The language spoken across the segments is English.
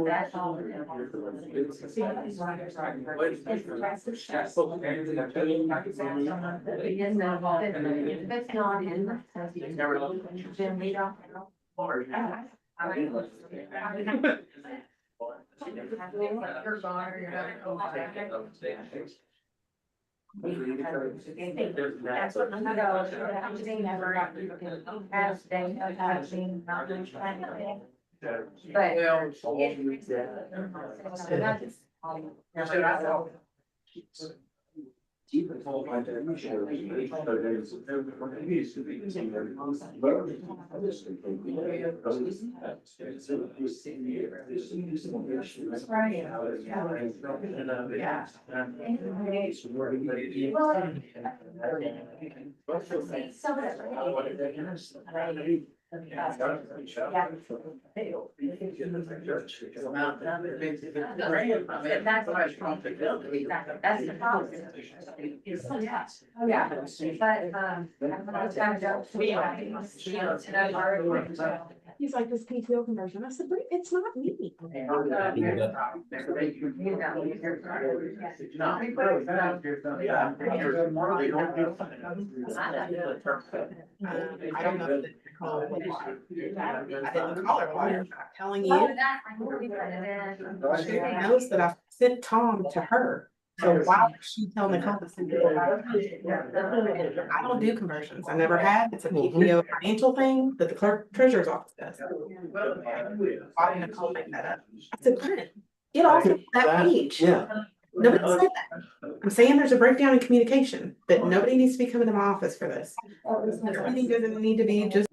That's not in. Then we don't. That's what I'm never has been having not much fun. But. That's the problem. Yeah, but, He's like, this PTO conversion. I said, it's not me. I don't know that call it. I didn't call her water. I'm telling you. She knows that I sent Tom to her. So why would she tell Nicole to send people? I don't do conversions. I never have. It's a PTO financial thing that the clerk treasurer's office does. Why did Nicole make that up? I said, get off of that page. Yeah. Nobody said that. I'm saying there's a breakdown in communication, but nobody needs to be coming to my office for this. Everything doesn't need to be just.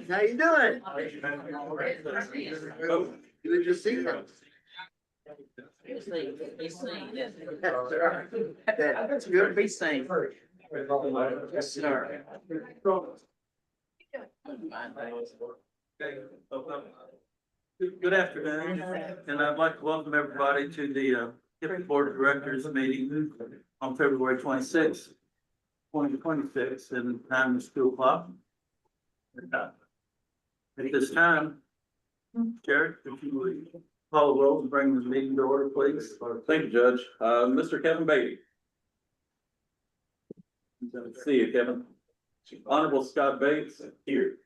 How you doing? Good to see you. That's good. Be seen. Yes, sir. Good afternoon, and I'd like to welcome everybody to the KIPDA Board of Directors meeting on February 26th, 2026, and the time is 2 o'clock. At this time, Jared, if you would follow the roll and bring the meeting to order, please. Thank you, Judge. Mr. Kevin Beatty. Let's see you, Kevin. Honorable Scott Bates. Here.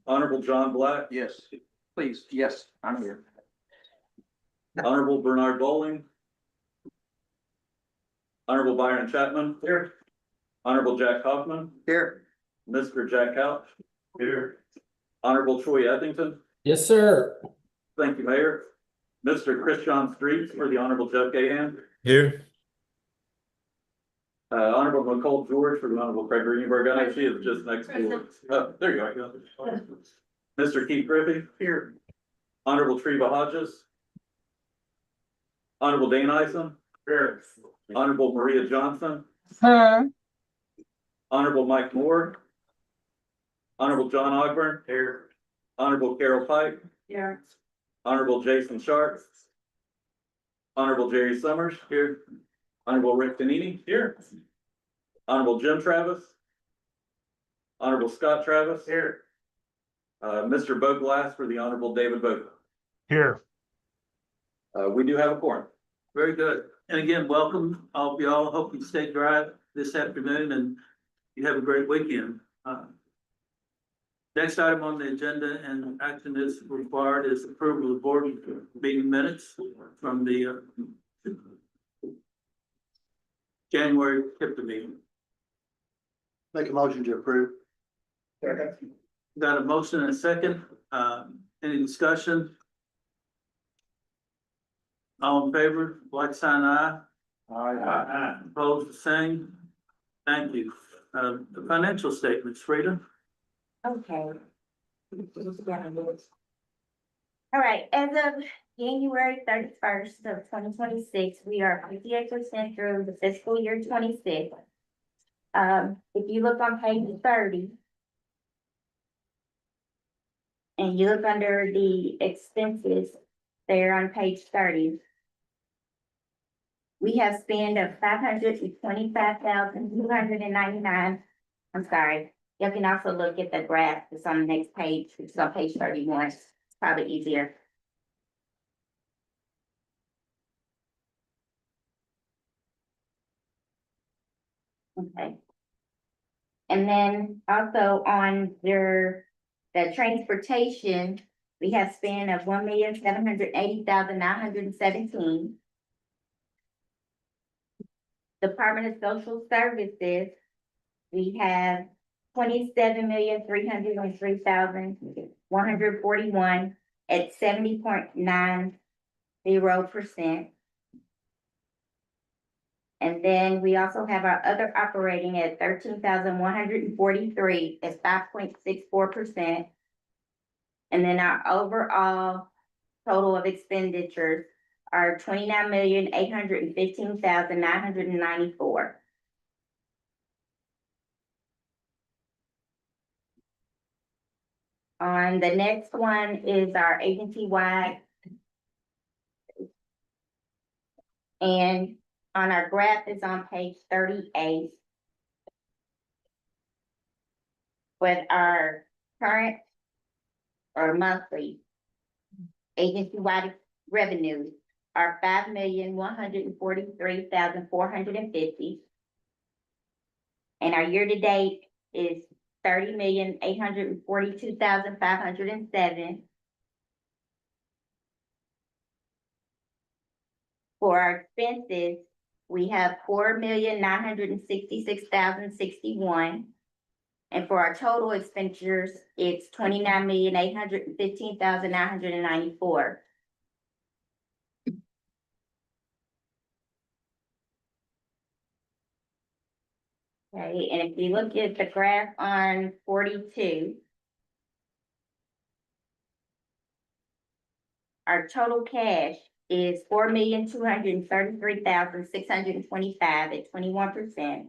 Honorable John Black. Yes, please, yes, I'm here. Honorable Bernard Bowling. Honorable Byron Chapman. Here. Honorable Jack Hoffman. Here. Mr. Jack Couch. Here. Honorable Troy Etherington. Yes, sir. Thank you, Mayor. Mr. Chris John Streets for the Honorable Jeff Gahan. Here. Honorable Nicole George for the Honorable Craig Greenberg. I know she is just next door. Oh, there you go. Mr. Keith Griffey. Here. Honorable Treva Hodges. Honorable Dane Ison. Here. Honorable Maria Johnson. Hmm. Honorable Mike Moore. Honorable John Ogburn. Here. Honorable Carol Pike. Yeah. Honorable Jason Sharp. Honorable Jerry Summers. Here. Honorable Rick Danini. Here. Honorable Jim Travis. Honorable Scott Travis. Here. Mr. Bo Glass for the Honorable David Bogle. Here. We do have a quorum. Very good. And again, welcome all of y'all. Hope you stay dry this afternoon and you have a great weekend. Next item on the agenda and action is required is approval of board meeting minutes from the January KIPDA meeting. Make a motion to approve. Got a motion and a second. Any discussion? All in favor, like sign aye. Aye. Opposed, the same. Thank you. The financial statements, Frida. Okay. All right, as of January 31st of 2026, we are 58% through the fiscal year 26. If you look on page 30. And you look under the expenses there on page 30. We have spent of 525,299. I'm sorry. You can also look at the graph that's on the next page, which is on page 31. It's probably easier. Okay. And then also on the transportation, we have spent of 1,780,917. Department of Social Services, we have 27,303,141 at 70.90%. And then we also have our other operating at 13,143 at 5.64%. And then our overall total of expenditures are 29,815,994. On the next one is our agency-wide. And on our graph is on page 38. With our current or monthly agency-wide revenues are 5,143,450. And our year-to-date is 30,842,507. For our expenses, we have 4,966,061. And for our total expenditures, it's 29,815,994. Okay, and if you look at the graph on 42, our total cash is 4,233,625 at 21%.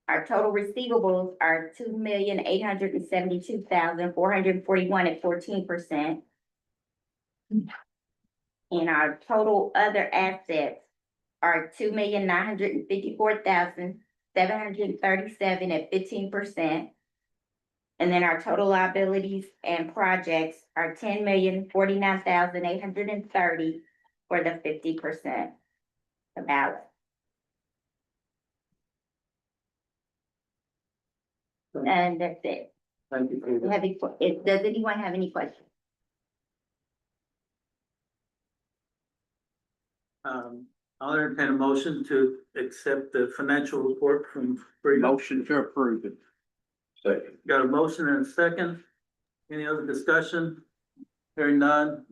Our total receivables are 2,872,441 at 14%. And our total other assets are 2,954,737 at 15%. And then our total liabilities and projects are 10,049,830 for the 50%. The ballot. And that's it. Thank you. Does anyone have any questions? I'll entertain a motion to accept the financial report from Freedom. Motion to approve it. Second. Got a motion and a second. Any other discussion? Hearing none.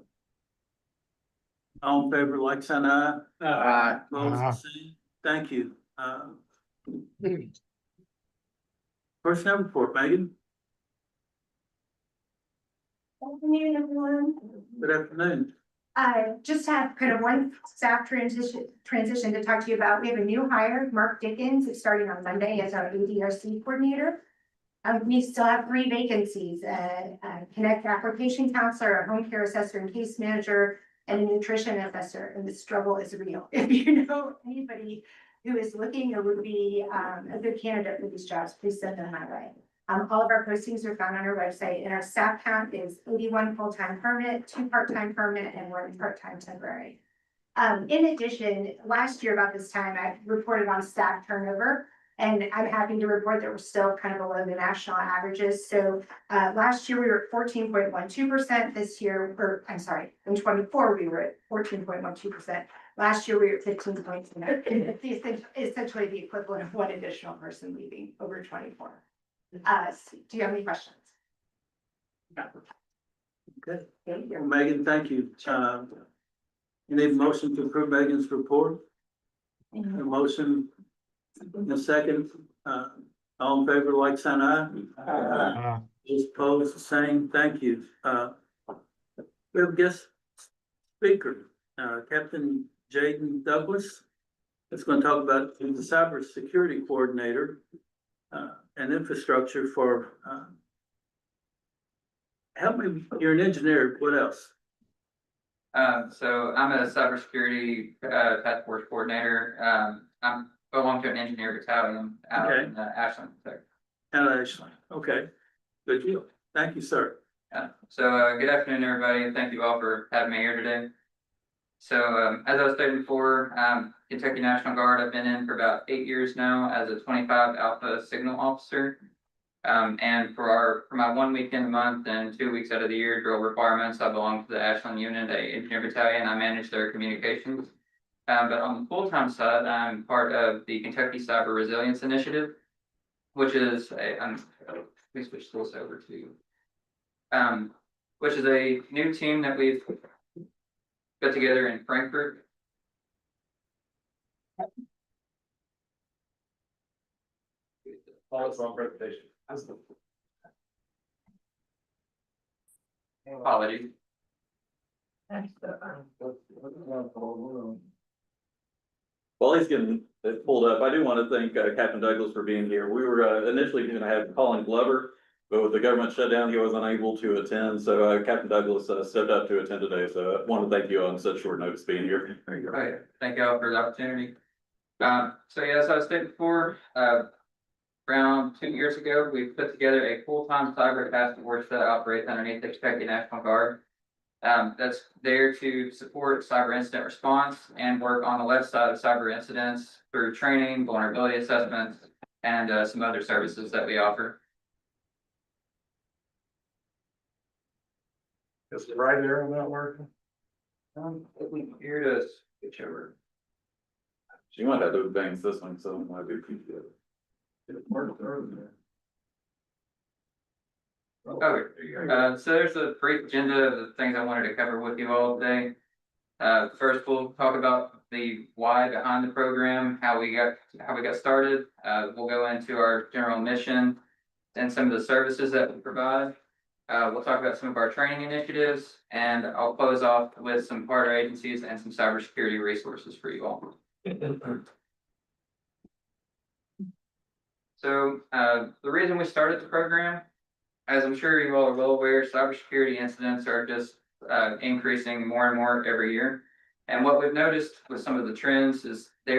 All in favor, like sign aye. Aye. Opposed, the same. Thank you. Personnel report, Megan. Good afternoon, everyone. Good afternoon. I just have kind of one staff transition to talk to you about. We have a new hire, Mark Dickens, is starting on Monday as our ADRC coordinator. We still have 3 vacancies, Connect application counselor, a home care assessor and case manager, and a nutrition assessor, and the struggle is real. If you know anybody who is looking or would be a good candidate for these jobs, please send them my way. All of our postings are found on our website, and our staff count is 81 full-time permanent, 2 part-time permanent, and 1 part-time temporary. In addition, last year about this time, I reported on staff turnover, and I'm happy to report that we're still kind of below the national averages. So last year we were at 14.12%. This year, or I'm sorry, in 24 we were at 14.12%. Last year we were at 15.29. It's essentially the equivalent of 1 additional person leaving over 24. Do you have any questions? Okay. Well, Megan, thank you. You need a motion to approve Megan's report? A motion in a second. All in favor, like sign aye. Those opposed, the same. Thank you. We have a guest speaker, Captain Jaden Douglas. That's going to talk about the cybersecurity coordinator and infrastructure for. Help me. You're an engineer. What else? So I'm a cybersecurity task force coordinator. I'm belong to an engineer battalion out Okay. in Ashland. Ashland. Okay. Good deal. Thank you, sir. So good afternoon, everybody. Thank you all for having me here today. So as I was stating before, Kentucky National Guard, I've been in for about 8 years now as a 25 Alpha Signal Officer. And for my 1 weekend a month and 2 weeks out of the year drill requirements, I belong to the Ashland Unit, a engineer battalion. I manage their communications. But on the full-time side, I'm part of the Kentucky Cyber Resilience Initiative, which is let me switch this over to, which is a new team that we've put together in Frankfurt. Wrong presentation. Apologies. While he's getting it pulled up, I do want to thank Captain Douglas for being here. We were initially going to have Colin Glover, but with the government shutdown, he was unable to attend. So Captain Douglas stepped up to attend today. So I want to thank you on such short notice being here. There you go. All right, thank you all for the opportunity. So yeah, as I stated before, around 2 years ago, we put together a full-time cyber task force that operates underneath the Kentucky National Guard. That's there to support cyber incident response and work on the left side of cyber incidents through training, vulnerability assessments, and some other services that we offer. Is the right arrow not working? Here to switch over. She might have to advance this one, so it might be. So there's a brief agenda of the things I wanted to cover with you all today. First, we'll talk about the why behind the program, how we got started. We'll go into our general mission and some of the services that we provide. We'll talk about some of our training initiatives, and I'll close off with some partner agencies and some cybersecurity resources for you all. So the reason we started the program, as I'm sure you all are well aware, cybersecurity incidents are just increasing more and more every year. And what we've noticed with some of the trends is the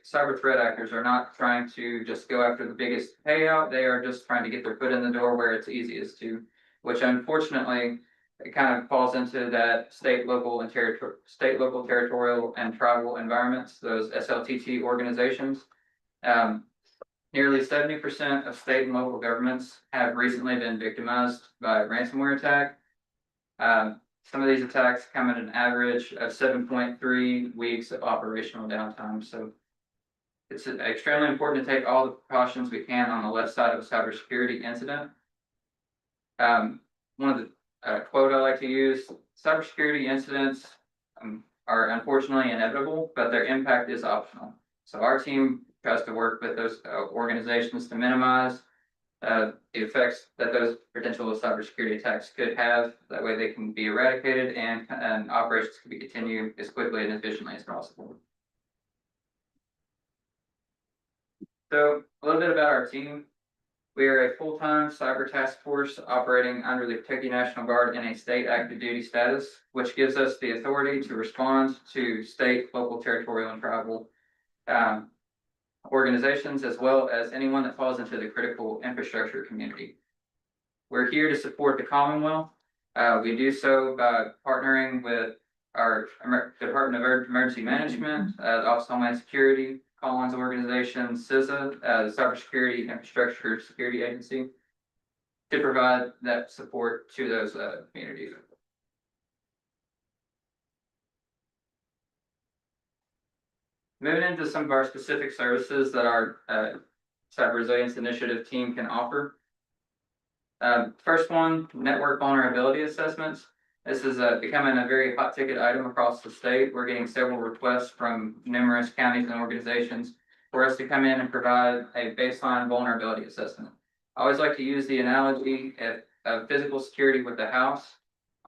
cyber threat actors are not trying to just go after the biggest payout. They are just trying to get their foot in the door where it's easiest to, which unfortunately, it kind of falls into that state, local, territorial, and tribal environments, those SLTT organizations. Nearly 70% of state and local governments have recently been victimized by a ransomware attack. Some of these attacks come at an average of 7.3 weeks of operational downtime. So it's extremely important to take all the precautions we can on the left side of a cybersecurity incident. One of the quote I like to use: cybersecurity incidents are unfortunately inevitable, but their impact is optional. So our team tries to work with those organizations to minimize the effects that those potential cybersecurity attacks could have. That way they can be eradicated and operations can be continued as quickly and efficiently as possible. So a little bit about our team. We are a full-time cyber task force operating under the Kentucky National Guard in a state active duty status, which gives us the authority to respond to state, local, territorial, and tribal organizations, as well as anyone that falls into the critical infrastructure community. We're here to support the Commonwealth. We do so by partnering with our Department of Emergency Management, the Office of Homeland Security, Collins Organization, CISA, the Cybersecurity Infrastructure Security Agency, to provide that support to those communities. Moving into some of our specific services that our Cyber Resilience Initiative team can offer. First one, network vulnerability assessments. This is becoming a very hot ticket item across the state. We're getting several requests from numerous counties and organizations for us to come in and provide a baseline vulnerability assessment. I always like to use the analogy of physical security with the house.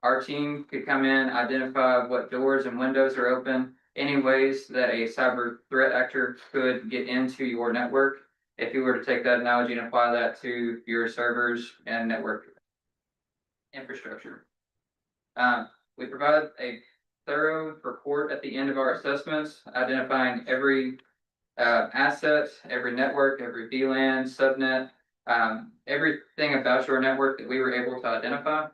Our team could come in, identify what doors and windows are open, any ways that a cyber threat actor could get into your network. If you were to take that analogy and apply that to your servers and network infrastructure. We provide a thorough report at the end of our assessments, identifying every asset, every network, every VLAN, subnet, everything about your network that we were able to identify.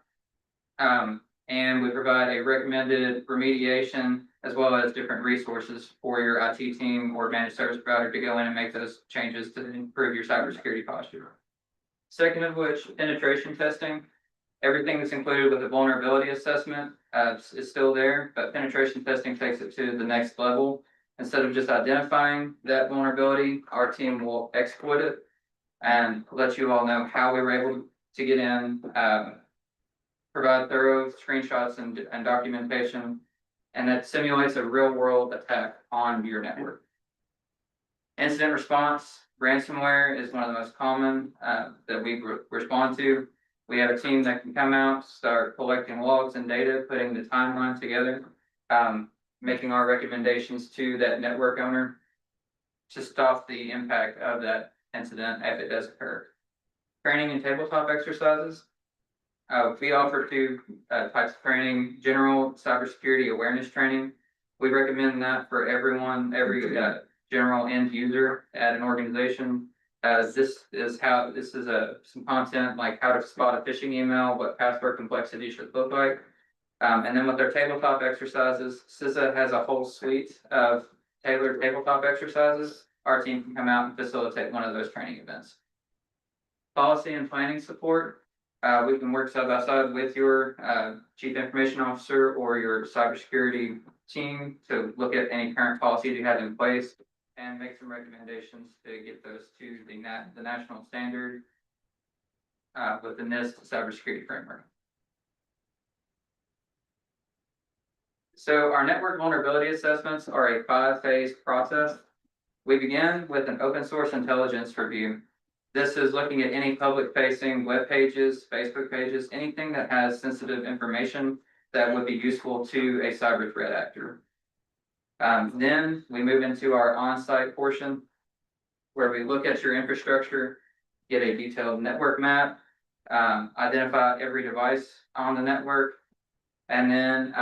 And we provide a recommended remediation as well as different resources for your IT team or managed service provider to go in and make those changes to improve your cybersecurity posture. Second of which, penetration testing. Everything that's included with the vulnerability assessment is still there, but penetration testing takes it to the next level. Instead of just identifying that vulnerability, our team will exploit it and let you all know how we were able to get in, provide thorough screenshots and documentation, and that simulates a real world attack on your network. Incident response, ransomware is one of the most common that we respond to. We have a team that can come out, start collecting logs and data, putting the timeline together, making our recommendations to that network owner to stop the impact of that incident if it does occur. Training and tabletop exercises. We offer two types of training: general cybersecurity awareness training. We recommend that for everyone, every general end user at an organization. This is some content like how to spot a phishing email, what password complexity should look like. And then with their tabletop exercises, CISA has a whole suite of tailored tabletop exercises. Our team can come out and facilitate one of those training events. Policy and planning support. We can work side by side with your chief information officer or your cybersecurity team to look at any current policies you have in place and make some recommendations to get those to the national standard with the NIST cybersecurity framework. So our network vulnerability assessments are a 5-phase process. We begin with an open source intelligence review. This is looking at any public facing web pages, Facebook pages, anything that has sensitive information that would be useful to a cyber threat actor. Then we move into our on-site portion where we look at your infrastructure, get a detailed network map, identify every device on the network, and then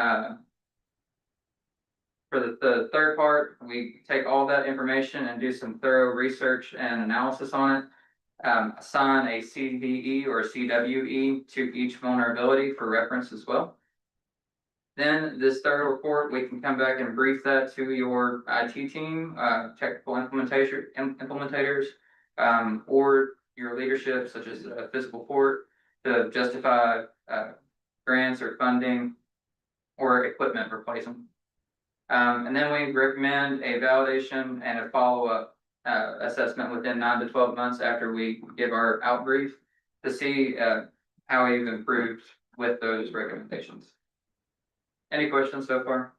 For the third part, we take all that information and do some thorough research and analysis on it. Assign a CVE or CWE to each vulnerability for reference as well. Then this third report, we can come back and brief that to your IT team, technical implementators, or your leadership such as physical court to justify grants or funding or equipment replacement. And then we recommend a validation and a follow-up assessment within 9 to 12 months after we give our outbrief to see how we've improved with those recommendations. Any questions so far?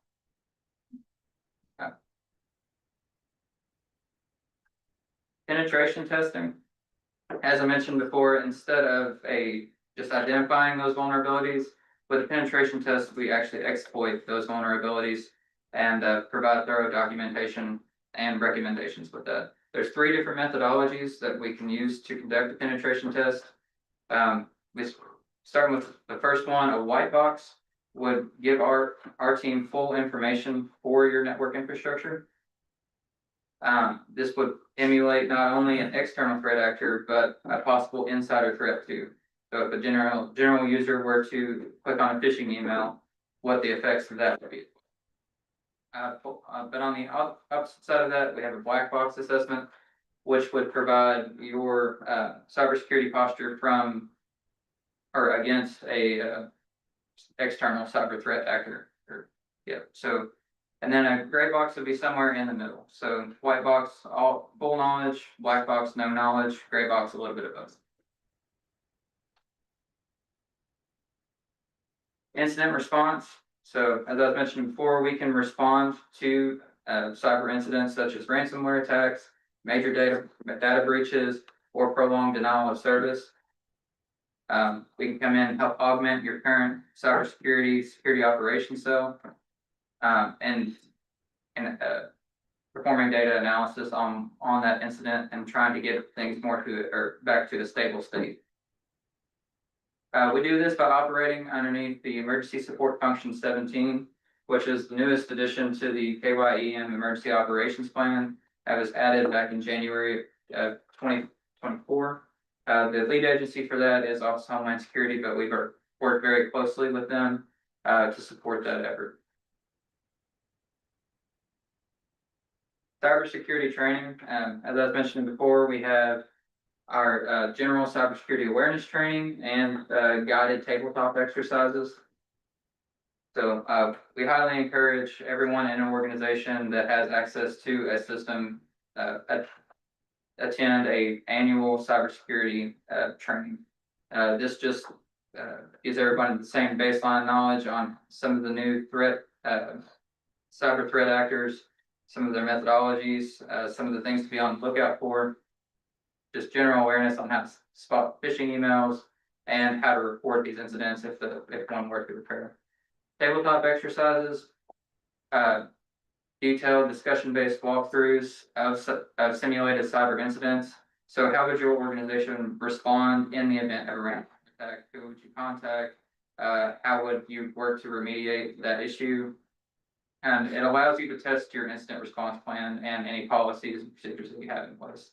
Penetration testing. As I mentioned before, instead of just identifying those vulnerabilities, with a penetration test, we actually exploit those vulnerabilities and provide thorough documentation and recommendations with that. There's 3 different methodologies that we can use to conduct a penetration test. We start with the first one, a white box would give our team full information for your network infrastructure. This would emulate not only an external threat actor, but a possible insider threat too. So if a general user were to click on a phishing email, what the effects of that would be. But on the opposite side of that, we have a black box assessment, which would provide your cybersecurity posture from or against a external cyber threat actor. So, and then a gray box would be somewhere in the middle. So white box, all full knowledge, black box, no knowledge, gray box, a little bit of both. Incident response. So as I was mentioning before, we can respond to cyber incidents such as ransomware attacks, major data breaches, or prolonged denial of service. We can come in and help augment your current cybersecurity security operations cell, and performing data analysis on that incident and trying to get things more to or back to a stable state. We do this by operating underneath the Emergency Support Function 17, which is the newest addition to the KYEM Emergency Operations Plan that was added back in January of 2024. The lead agency for that is Office of Homeland Security, but we've worked very closely with them to support that effort. Cybersecurity training. As I was mentioning before, we have our general cybersecurity awareness training and guided tabletop exercises. So we highly encourage everyone in an organization that has access to a system attend a annual cybersecurity training. This just gives everybody the same baseline knowledge on some of the new cyber threat actors, some of their methodologies, some of the things to be on the lookout for, just general awareness on how to spot phishing emails and how to report these incidents if one were to occur. Tabletop exercises, detailed discussion-based walkthroughs of simulated cyber incidents. So how would your organization respond in the event of a ransomware attack? Who would you contact? How would you work to remediate that issue? And it allows you to test your incident response plan and any policies and procedures that you have in place.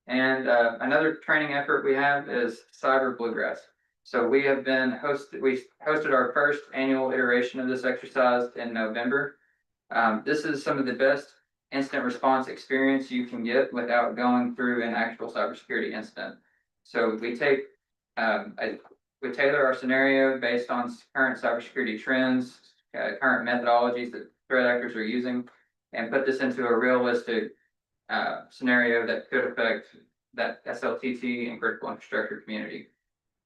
And another training effort we have is Cyber Bluegrass. So we hosted our first annual iteration of this exercise in November. This is some of the best incident response experience you can get without going through an actual cybersecurity incident. So we tailor our scenario based on current cybersecurity trends, current methodologies that threat actors are using, and put this into a realistic scenario that could affect that SLTT and critical infrastructure community.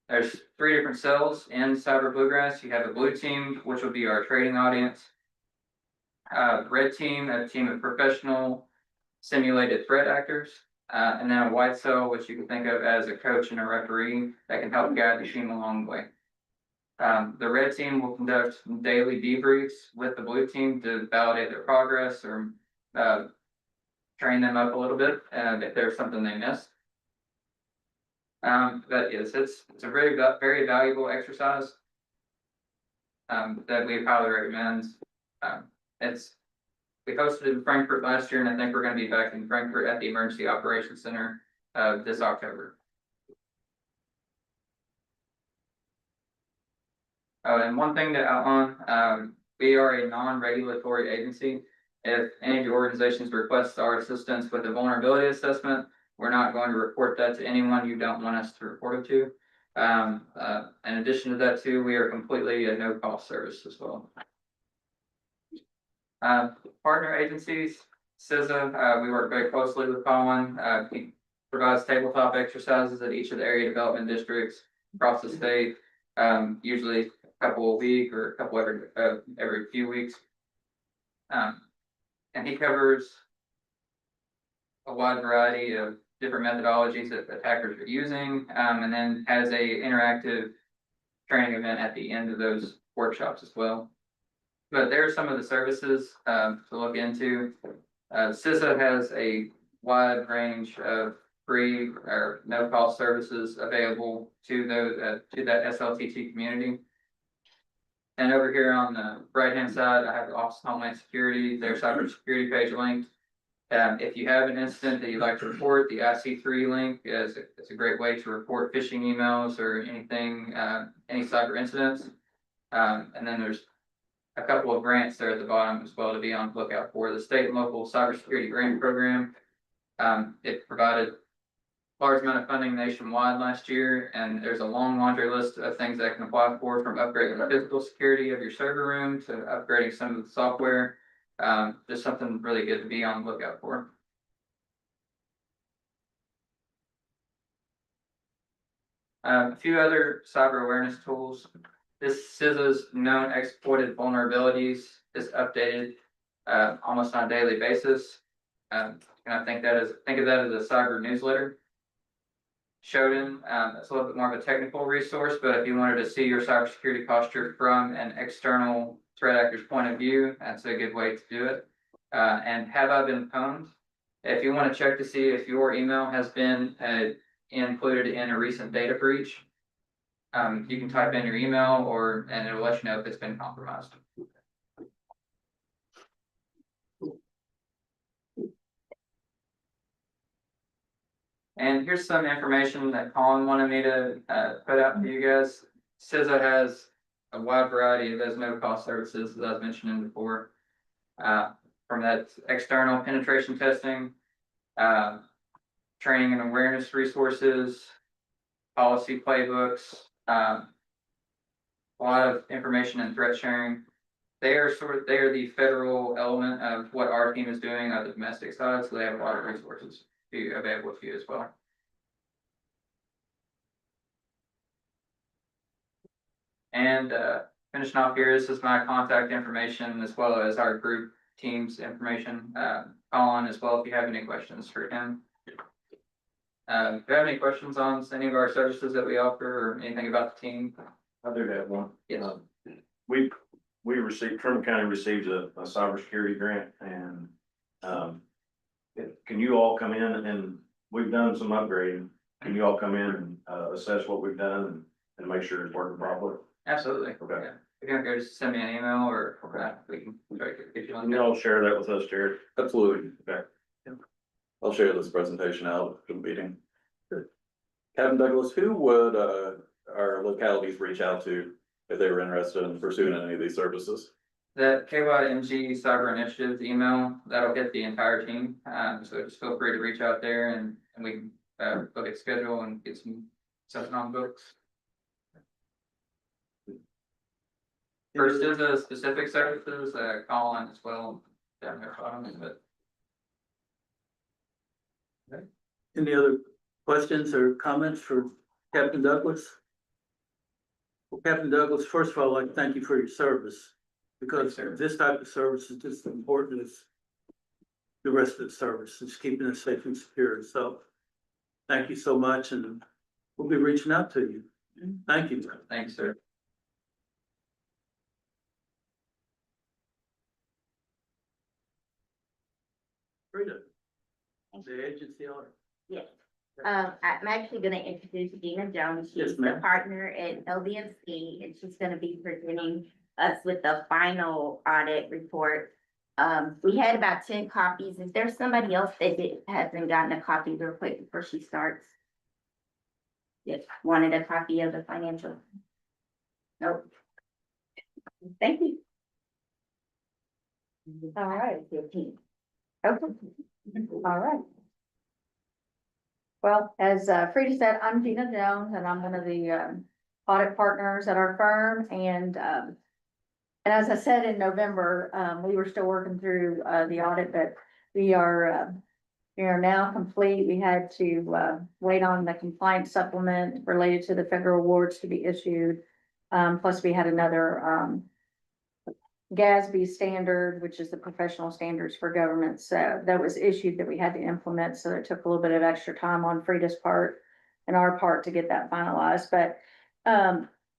There's 3 different cells in Cyber Bluegrass. You have a blue team, which will be our trading audience. Red team, a team of professional simulated threat actors. And then a white cell, which you can think of as a coach and a referee that can help guide the team along the way. The red team will conduct daily debriefs with the blue team to validate their progress or train them up a little bit if there's something they missed. But yes, it's a very valuable exercise. that we highly recommend. It's, we hosted in Frankfurt last year, and I think we're gonna be back in Frankfurt at the Emergency Operations Center, this October. And one thing to outline, we are a non-regulatory agency. If any of your organizations request our assistance with a vulnerability assessment, we're not going to report that to anyone you don't want us to report it to. In addition to that too, we are completely a no-cost service as well. Partner agencies, CISA, we work very closely with Colin. He provides tabletop exercises at each of the area development districts across the state, usually a couple a week or a couple every few weeks. And he covers a wide variety of different methodologies that attackers are using, and then has a interactive training event at the end of those workshops as well. But there are some of the services to look into. CISA has a wide range of free or no cost services available to those to that SLTT community. And over here on the right hand side, I have the Office of Homeland Security, their cybersecurity page linked. If you have an incident that you'd like to report, the IC3 link is a great way to report phishing emails or anything, any cyber incidents. And then there's a couple of grants there at the bottom as well to be on the lookout for. The state and local cybersecurity grant program. It provided large amount of funding nationwide last year, and there's a long laundry list of things that can apply for, from upgrading the physical security of your server room to upgrading some of the software. Just something really good to be on the lookout for. A few other cyber awareness tools. This CISA's known exploited vulnerabilities is updated almost on a daily basis. And I think of that as a cyber newsletter. Shodan, it's a little bit more of a technical resource, but if you wanted to see your cybersecurity posture from an external threat actor's point of view, that's a good way to do it. And have I been pwned? If you want to check to see if your email has been included in a recent data breach, you can type in your email and it'll let you know if it's been compromised. And here's some information that Colin wanted me to put out for you guys. CISA has a wide variety of those no-cost services, as I was mentioning before. From that external penetration testing, training and awareness resources, policy playbooks, a lot of information and threat sharing. They are the federal element of what our team is doing on the domestic side, so they have a lot of resources available to you as well. And finishing off here, this is my contact information as well as our group team's information. Colin as well if you have any questions for him. If you have any questions on any of our services that we offer or anything about the team? I do have one. Yes. We Trimble County receives a cybersecurity grant, and can you all come in, and we've done some upgrading, can you all come in and assess what we've done and make sure it's working properly? Absolutely. Okay. Yeah. If you want to go, just send me an email or we can try to get you on. Can you all share that with us, Jared? Absolutely. Okay. I'll share this presentation out for the meeting. Captain Douglas, who would our localities reach out to if they were interested in pursuing any of these services? The KYMG Cyber Initiatives email, that'll get the entire team. So just feel free to reach out there and we can look at schedule and get something on books. First is the specific services, Colin as well down there bottom, but. Any other questions or comments for Captain Douglas? Well, Captain Douglas, first of all, I'd like to thank you for your service, because this type of service is just as important as the rest of the service, it's keeping us safe and secure. So thank you so much, and we'll be reaching out to you. Thank you. Thanks, sir. Rita, the agency owner. Yes. I'm actually gonna introduce Gina Jones. Yes, She's the ma'am. partner at LBMC, and she's gonna be presenting us with the final audit report. We had about 10 copies. If there's somebody else that hasn't gotten a copy real quick before she starts. Yes, wanted a copy of the financial. Nope. Thank you. All right, 15. okay, all right. Well, as Frida said, I'm Gina Jones and I'm one of the audit partners at our firm and as I said in November, we were still working through the audit, but we are now complete. We had to wait on the compliance supplement related to the federal awards to be issued. Plus we had another GASB standard, which is the professional standards for governments, that was issued that we had to implement. So it took a little bit of extra time on Frida's part and our part to get that finalized. But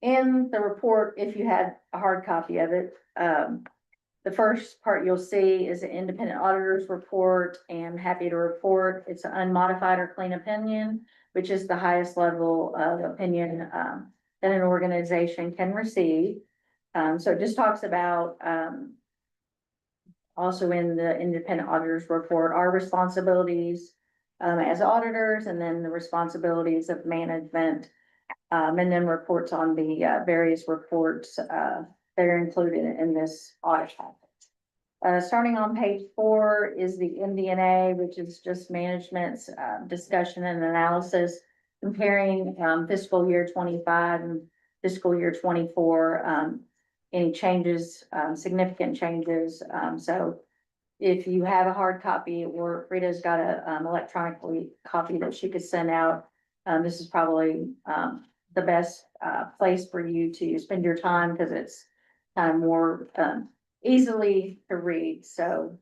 in the report, if you had a hard copy of it, the first part you'll see is the independent auditor's report, and happy to report it's an unmodified or clean opinion, which is the highest level of opinion that an organization can receive. So it just talks about also in the independent auditor's report, our responsibilities as auditors, and then the responsibilities of management, and then reports on the various reports that are included in this audit package. Starting on page 4 is the MD&A, which is just management's discussion and analysis comparing fiscal year 25 and fiscal year 24. Any changes, significant changes. So if you have a hard copy, or Frida's got a electronically copy that she could send out, this is probably the best place for you to spend your time, because it's kind of more easily to read. So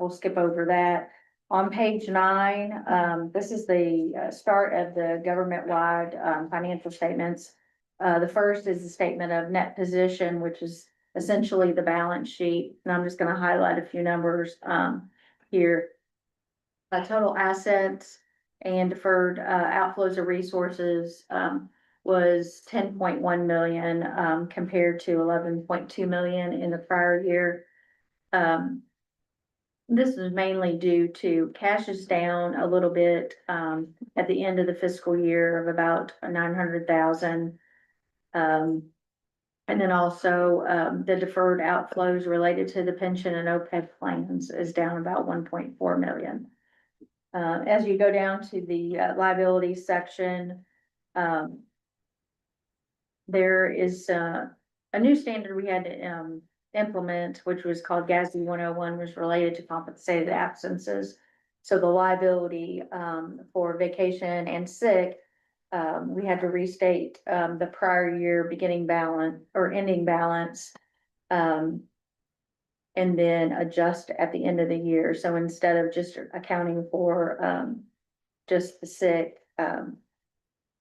we'll skip over that. On page 9, this is the start of the government-wide financial statements. The first is the statement of net position, which is essentially the balance sheet. And I'm just going to highlight a few numbers here. Total assets and deferred outflows of resources was 10.1 million compared to 11.2 million in the prior year. This is mainly due to cash is down a little bit at the end of the fiscal year of about 900,000. And then also the deferred outflows related to the pension and OPEB plans is down about 1.4 million. As you go down to the liabilities section, there is a new standard we had to implement, which was called GASB 101, was related to compensated absences. So the liability for vacation and sick, we had to restate the prior year beginning balance or ending balance, and then adjust at the end of the year. So instead of just accounting for just the sick,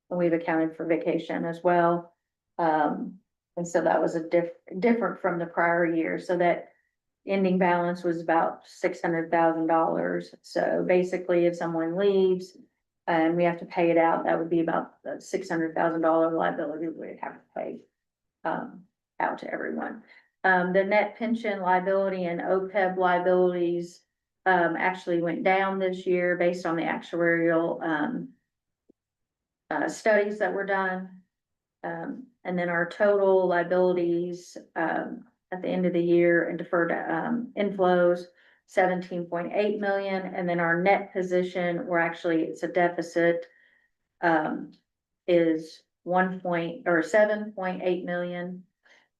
we've accounted for vacation as well. And so that was a different from the prior year. So that ending balance was about $600,000. So basically, if someone leaves and we have to pay it out, that would be about the $600,000 liability we'd have to pay out to everyone. The net pension liability and OPEB liabilities actually went down this year based on the actuarial studies that were done. And then our total liabilities at the end of the year and deferred inflows, 17.8 million. And then our net position, or actually it's a deficit, is 7.8 million.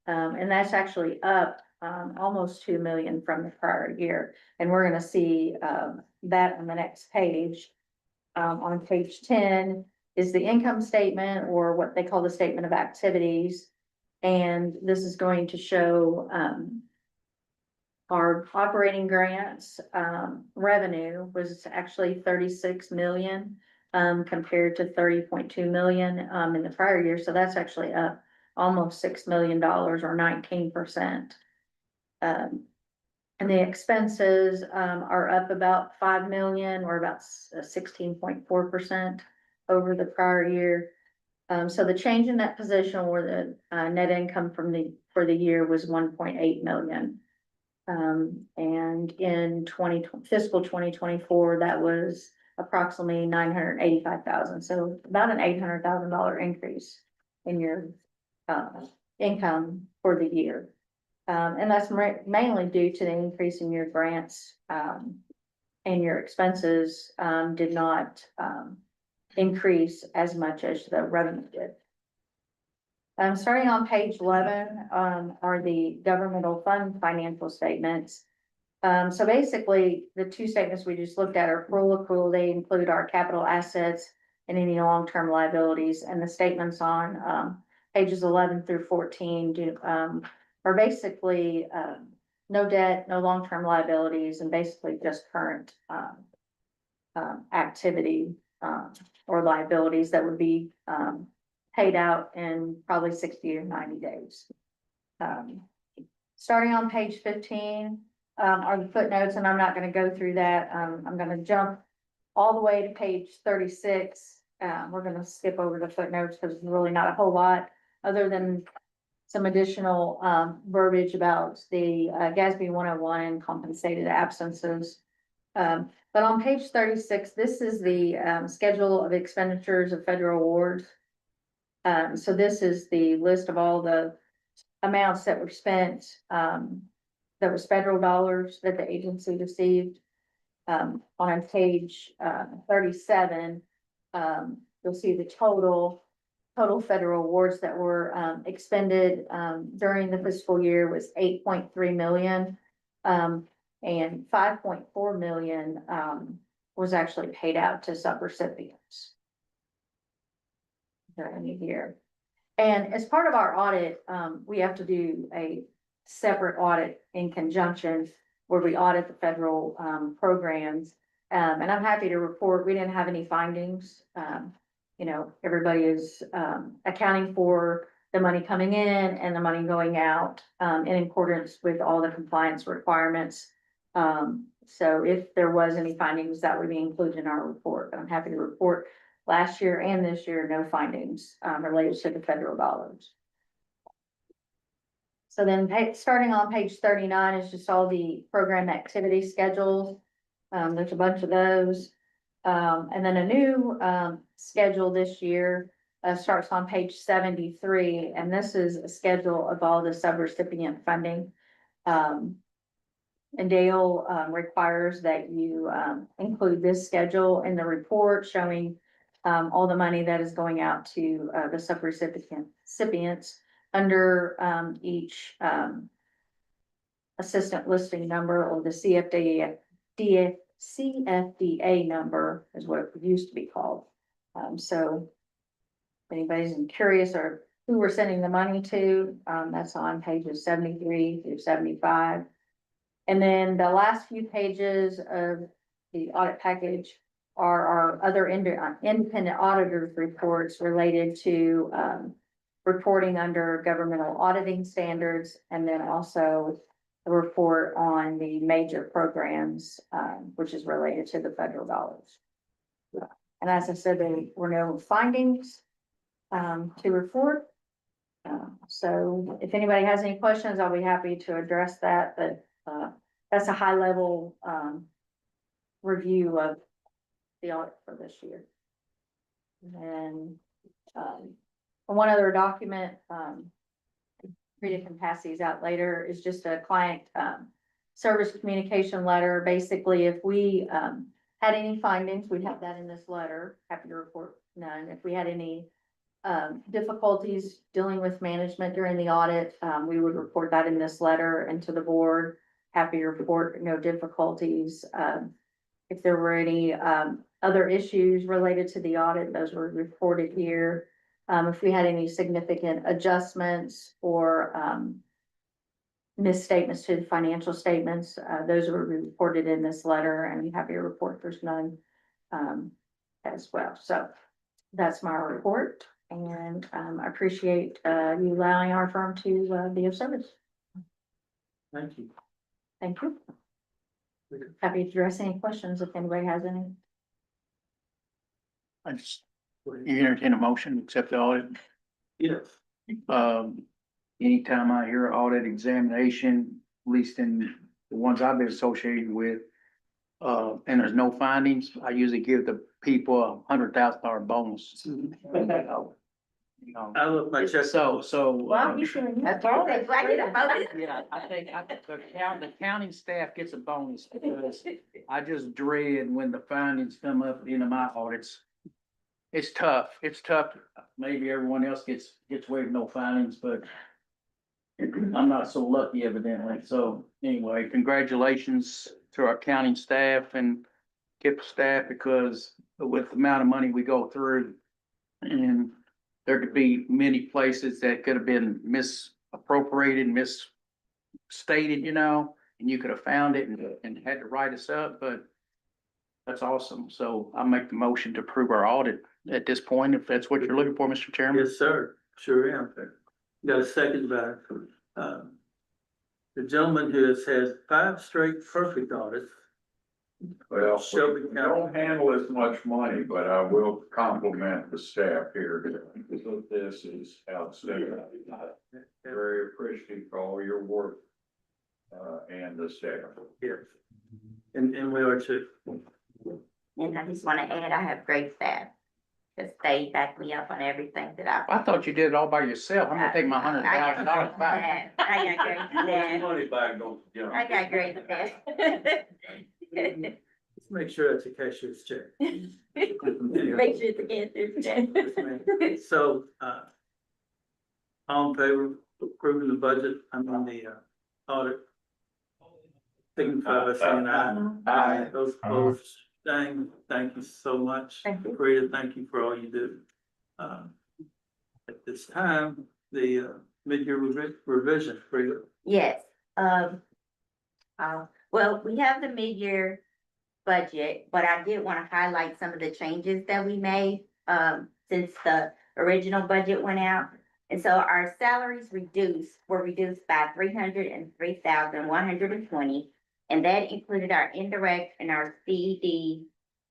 And that's actually up almost 2 million from the prior year. And we're going to see that on the next page. On page 10 is the income statement, or what they call the statement of activities. And this is going to show our operating grants revenue was actually 36 million compared to 30.2 million in the prior year. So that's actually up almost $6 million or 19%. And the expenses are up about 5 million or about 16.4% over the prior year. So the change in that position where the, net income for the year was 1.8 million. And in fiscal 2024, that was approximately 985,000, so about an $800,000 increase in your, income for the year. And that's mainly due to the increase in your grants, and your expenses, did not, increase as much as the revenue did. Starting on page 11, are the governmental fund financial statements. So basically, the two statements we just looked at are accrual. They include our capital assets and any long-term liabilities, and the statements on, pages 11 through 14 are basically, no debt, no long-term liabilities, and basically just current, activity, or liabilities that would be, paid out in probably 60 or 90 days. Starting on page 15, are the footnotes, and I'm not gonna go through that. I'm gonna jump all the way to page 36. We're gonna skip over the footnotes because there's really not a whole lot other than some additional, verbiage about the, GASB 101 and compensated absences. But on page 36, this is the, schedule of expenditures of federal awards. So this is the list of all the amounts that were spent, that was federal dollars that the agency received. On page 37, you'll see the total federal awards that were, expended, during the fiscal year was 8.3 million. And 5.4 million, was actually paid out to subrecipients during the year. And as part of our audit, we have to do a separate audit in conjunction where we audit the federal, programs. And I'm happy to report, we didn't have any findings. You know, everybody is, accounting for the money coming in and the money going out, in accordance with all the compliance requirements. So if there was any findings, that would be included in our report, but I'm happy to report last year and this year, no findings, related to the federal dollars. So then starting on page 39 is just all the program activity schedules. There's a bunch of those. And then a new, schedule this year, starts on page 73, and this is a schedule of all the subrecipient funding. And Dale, requires that you, include this schedule in the report showing, all the money that is going out to, the subrecipients under, each, assistant listing number, or the CFDA number is what it used to be called. So if anybody's curious or who we're sending the money to, that's on pages 73 through 75. And then the last few pages of the audit package are our other independent auditors reports related to, reporting under governmental auditing standards, and then also a report on the major programs, which is related to the federal dollars. And as I said, there were no findings, to report. So if anybody has any questions, I'll be happy to address that, but, that's a high level, review of the audit for this year. And, one other document, Rita can pass these out later, is just a client, service communication letter. Basically, if we, had any findings, we'd have that in this letter. Happy to report none. If we had any, difficulties dealing with management during the audit, we would report that in this letter and to the board. Happy to report no difficulties. If there were any, other issues related to the audit, those were reported here. If we had any significant adjustments or, misstatements to the financial statements, those were reported in this letter, and I'm happy to report there's none, as well. So that's my report, and, I appreciate, you allowing our firm to, be of service. Thank you. Thank you. Happy to address any questions if anybody has any. I just You entertain a motion, to accept the audit. Yes. Anytime I hear audit examination, at least in the ones I've been associated with, and there's no findings, I usually give the people $100,000 bonus. You know, I look my check. so. Well, you should. That's all. That's why I get a bonus. Yeah, I think the counting staff gets a bonus because I just dread when the findings come up into my audits. It's tough. Maybe everyone else gets away with no findings, but I'm not so lucky evidently. So anyway, congratulations to our accounting staff and KIPDA staff, because with the amount of money we go through, and there could be many places that could have been misappropriated, misstated, you know, and you could have found it and had to write us up, but that's awesome. So I make the motion to approve our audit at this point, if that's what you're looking for, Mr. Chairman. Yes, sir. Sure am. Got a second by, the gentleman who has had 5 straight perfect audits. Well, Shelby we County. don't handle as much money, but I will compliment the staff here. This is outstanding. Very appreciative for all your work, and the staff. Yes. And we are too. And I just wanna add, I have great staff. Cause they back me up on everything that I thought you did it all by yourself. I'm gonna take my $100,000 back. I got great staff. Money back, don't, you know. I got great staff. Let's make sure it's a cashier's check. Make sure it's a cancer check. So, all in favor of approving the budget, the audit? Signify by saying aye. Aye. Those opposed, saying, thank you so much. Thank you. Rita, thank you for all you do. At this time, the mid-year revision, Rita. Yes, well, we have the mid-year budget, but I did wanna highlight some of the changes that we made, since the original budget went out. And so our salaries were reduced by 303,120. And that included our indirect and our CD,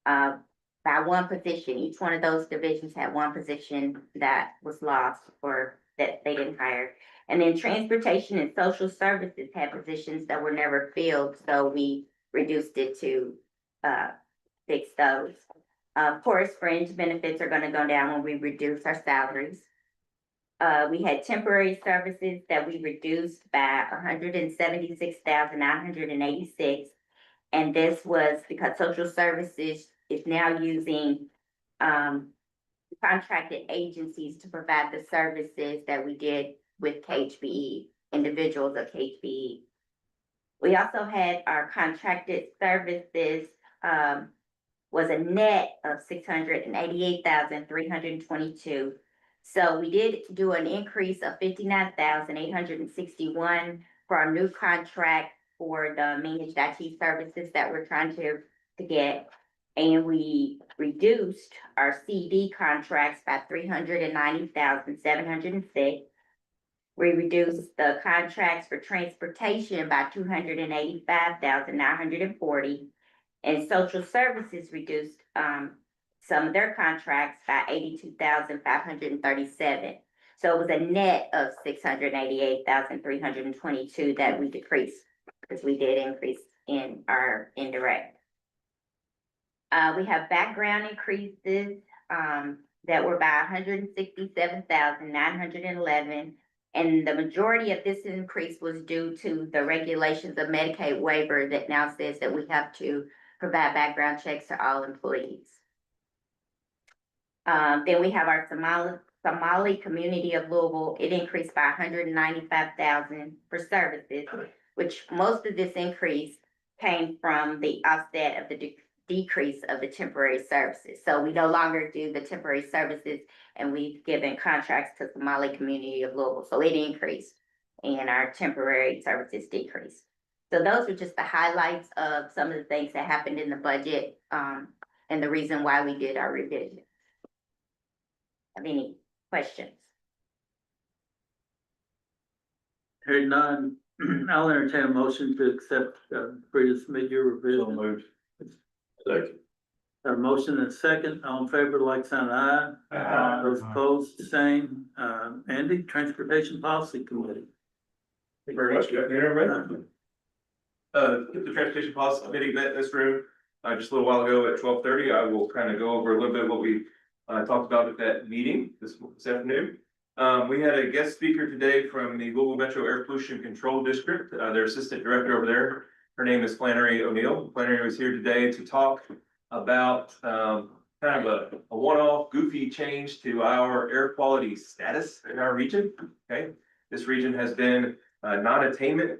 by one position. Each one of those divisions had one position that was lost or that they didn't hire. And then transportation and social services had positions that were never filled, so we reduced it to, fix those. Of course, fringe benefits are gonna go down when we reduce our salaries. We had temporary services that we reduced by 176,986. And this was because social services is now using, contracted agencies to provide the services that we did with KHBE, individuals of KHBE. We also had our contracted services, was a net of 688,322. So we did do an increase of 59,861 for our new contract for the managed IT services that we're trying to get. And we reduced our CD contracts by 390,706. We reduced the contracts for transportation by 285,940. And social services reduced, some of their contracts by 82,537. So it was a net of 688,322 that we decreased, because we did increase in our indirect. We have background increases, that were by 167,911. And the majority of this increase was due to the regulations of Medicaid waiver that now says that we have to provide background checks to all employees. Then we have our Somali community of Louisville. It increased by 195,000 for services, which most of this increase came from the offset of the decrease of the temporary services. So we no longer do the temporary services, and we've given contracts to Somali community of Louisville. So it increased and our temporary services decreased. So those are just the highlights of some of the things that happened in the budget, and the reason why we did our revision. Have any questions? Hearing none, I'll entertain a motion to accept, Rita's mid-year So revision. moved. Second. A motion and a second, all in favor, like sign aye. Those opposed, same. Andy, Transportation Policy Committee. Thank you very much. Good afternoon, everybody. The Transportation Policy Committee met in this room, just a little while ago at 12:30. I will kind of go over a little bit of what we, talked about at that meeting this afternoon. We had a guest speaker today from the Louisville Metro Air Pollution Control District, their assistant director over there. Her name is Flannery O'Neill. Flannery was here today to talk about, kind of a one-off goofy change to our air quality status in our region, okay? This region has been non-attainment.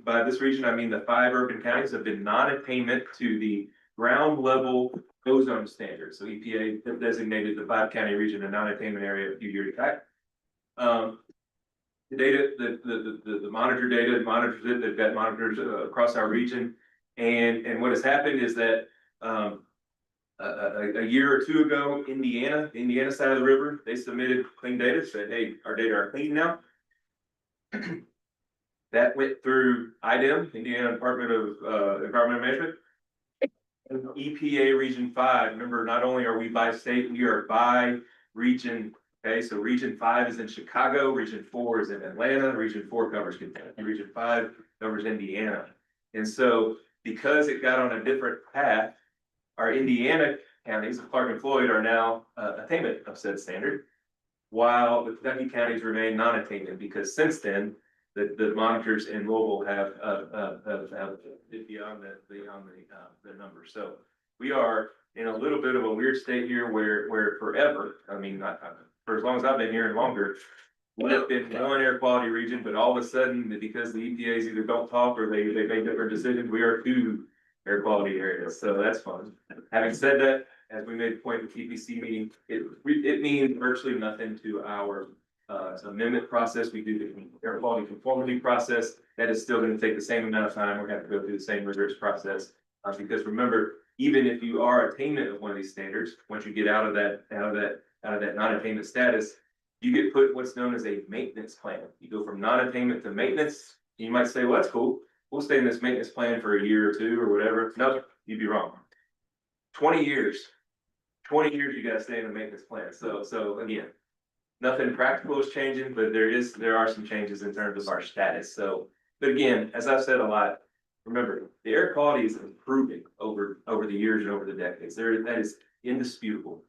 By this region, I mean the 5 urban counties have been non-attainment to the ground level ozone standards. So EPA designated the 5 county region a non-attainment area a few years back. The data, the monitor data monitors it. They've got monitors across our region, and what has happened is that a year or two ago, the Indiana side of the river, they submitted clean data, said, hey, our data are clean now. That went through IDEM, Indiana Department of Environmental Management. And EPA Region 5, remember, not only are we by state, we are by region. Okay, so Region 5 is in Chicago, Region 4 is in Atlanta, Region 4 covers Kentucky, Region 5 covers Indiana. And so because it got on a different path, our Indiana counties, Clark and Floyd, are now attainment of said standard, while the Kentucky counties remain non-attainment, because since then, the monitors in Louisville have beyond the number. So we are in a little bit of a weird state here where forever, I mean, not for as long as I've been here and longer, we've been one air quality region, but all of a sudden, because the EPAs either don't talk or they make different decisions, we are 2 air quality areas. So that's fun. Having said that, as we made the point with TPC meeting, it means virtually nothing to our amendment process. We do the air quality conformity process. That is still going to take the same amount of time. We're going to have to go through the same rigorous process. Because remember, even if you are attainment of one of these standards, once you get out of that non-attainment status, you get put in what's known as a maintenance plan. You go from non-attainment to maintenance. You might say, well, that's cool. We'll stay in this maintenance plan for a year or 2 or whatever. No, you'd be wrong. 20 years. 20 years you gotta stay in the maintenance plan. So again, nothing practical is changing, but there are some changes in terms of our status. So, but again, as I've said a lot, remember, the air quality is improving over the years and over the decades. That is indisputable.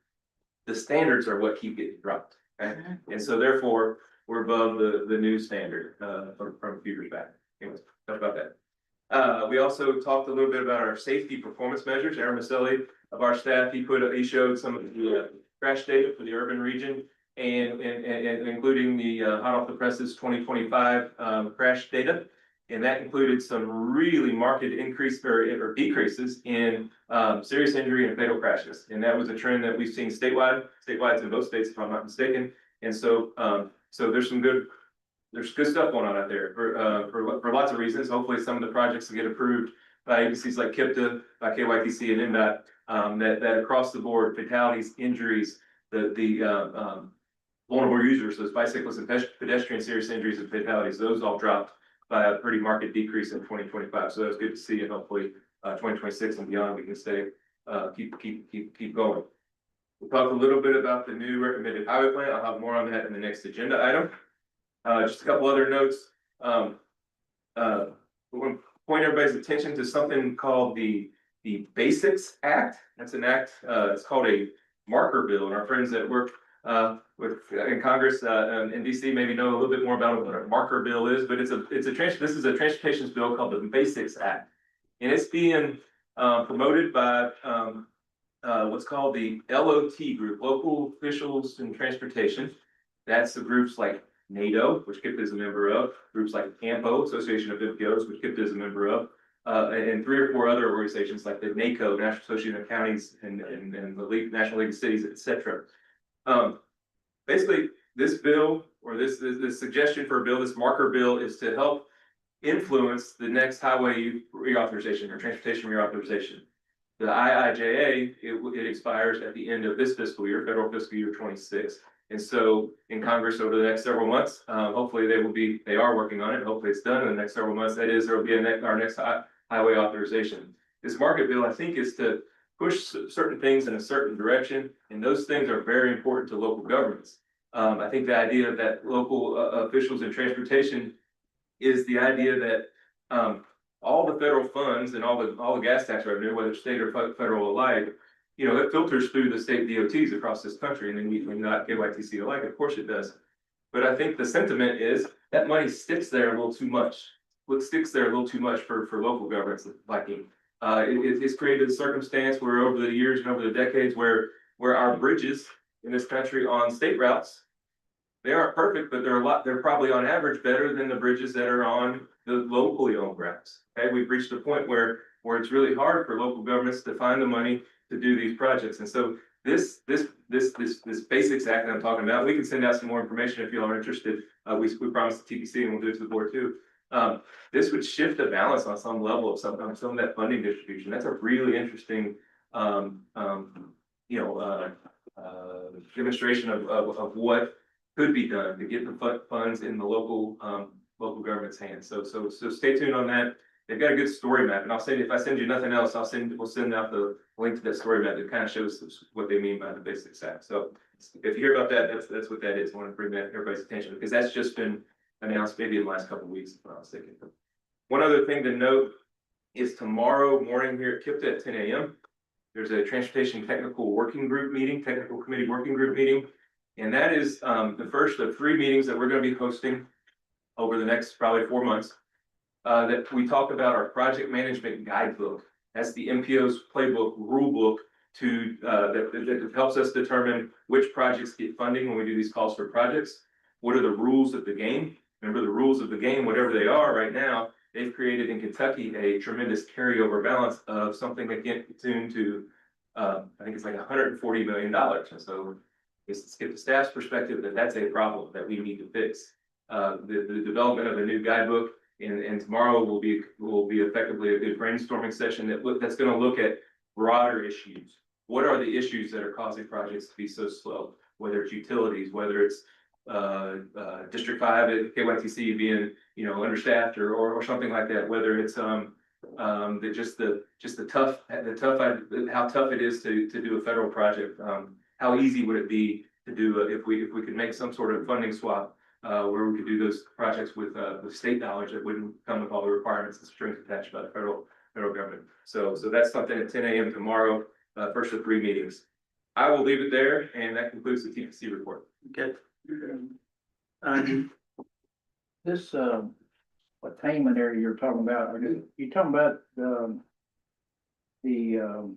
The standards are what keep getting dropped. Okay? And so therefore, we're above the new standard from a few years back. Anyways, talk about that. We also talked a little bit about our safety performance measures. Aaron Maselli of our staff, he showed some of the crash data for the urban region, and including the hot off the presses 2025 crash data. And that included some really marked increase or decreases in serious injury and fatal crashes. And that was a trend that we've seen statewide in both states, if I'm not mistaken. And so there's good stuff going on out there for lots of reasons. Hopefully some of the projects will get approved by agencies like KIPDA, by KYTC and NDOT, that across the board, fatalities, injuries, the vulnerable users, those bicyclists and pedestrian serious injuries and fatalities, those all dropped by a pretty marked decrease in 2025. So that's good to see, and hopefully 2026 and beyond, we can stay, keep going. We'll talk a little bit about the new recommended highway plan. I'll have more on that in the next agenda item. Just a couple other notes. We want to point everybody's attention to something called the Basics Act. That's an act, it's called a marker bill, and our friends that work in Congress in DC maybe know a little bit more about what a marker bill is, but this is a transportation bill called the Basics Act, and it's being promoted by what's called the LOT group, Local Officials in Transportation. That's the groups like NATO, which KIPDA is a member of, groups like AMPO, Association of MPOs, which KIPDA is a member of, and 3 or 4 other organizations like the NACO, National Association of Counties, and the National League of Cities, etc. Basically, this bill, or this suggestion for a bill, this marker bill, is to help influence the next highway reauthorization or transportation reauthorization. The IIJA, it expires at the end of this fiscal year, federal fiscal year 26. And so in Congress over the next several months, hopefully they are working on it. Hopefully it's done in the next several months. That is, there will be our next highway authorization. This market bill, I think, is to push certain things in a certain direction, and those things are very important to local governments. I think the idea that local officials in transportation is the idea that all the federal funds and all the gas tax revenue, whether state or federal alike, you know, it filters through the state DOTs across this country, and then we not KYTC alike, of course it does. But I think the sentiment is that money sticks there a little too much. What sticks there a little too much for local governments liking. It's created a circumstance where over the years and over the decades where our bridges in this country on state routes, they aren't perfect, but they're probably on average better than the bridges that are on the locally owned routes. Okay, we've reached a point where it's really hard for local governments to find the money to do these projects. And so this basics act that I'm talking about, we can send out some more information if you all are interested. We promised the TPC and we'll do it to the board too. This would shift the balance on some level of some of that funding distribution. That's a really interesting, demonstration of what could be done to get the funds in the local government's hands. So stay tuned on that. They've got a good story map, and if I send you nothing else, we'll send out the link to that story map that kind of shows what they mean by the basics act. So if you hear about that, that's what that is. I want to bring that everybody's attention because that's just been announced maybe in the last couple of weeks, if I'm not mistaken. One other thing to note is tomorrow morning here at KIPDA at 10 a.m. There's a transportation technical committee working group meeting. And that is the first of 3 meetings that we're going to be hosting over the next probably 4 months. That we talk about our project management guidebook. That's the MPO's playbook, rule book that helps us determine which projects get funding when we do these calls for projects. What are the rules of the game? Remember the rules of the game, whatever they are right now, they've created in Kentucky a tremendous carryover balance of something that get tuned to, I think it's like $140 million. And so let's get the staff's perspective that's a problem that we need to fix. The development of a new guidebook and tomorrow will be effectively a good brainstorming session that's going to look at broader issues. What are the issues that are causing projects to be so slow? Whether it's utilities, whether it's District 5 at KYTC being understaffed or something like that. Whether it's how tough it is to do a federal project. How easy would it be to do if we could make some sort of funding swap where we could do those projects with state dollars that wouldn't come with all the requirements and strings attached by the federal government. So that's something at 10 a.m. tomorrow, first of 3 meetings. I will leave it there, and that concludes the TPC report. Okay. This, attainment area you're talking about, are you talking about, the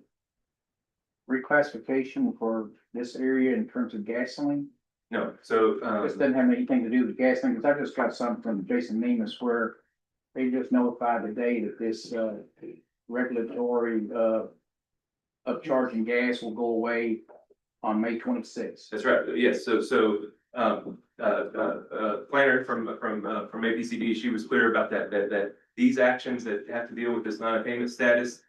reclassification for this area in terms of gasoline? No, so This doesn't have anything to do with gasoline, because I just got something from Jason Nemus where they just notified today that this, regulatory, of charging gas will go away on May 26th. that's right. Yes. So planner from APCD, she was clear about that these actions that have to deal with this non-payment status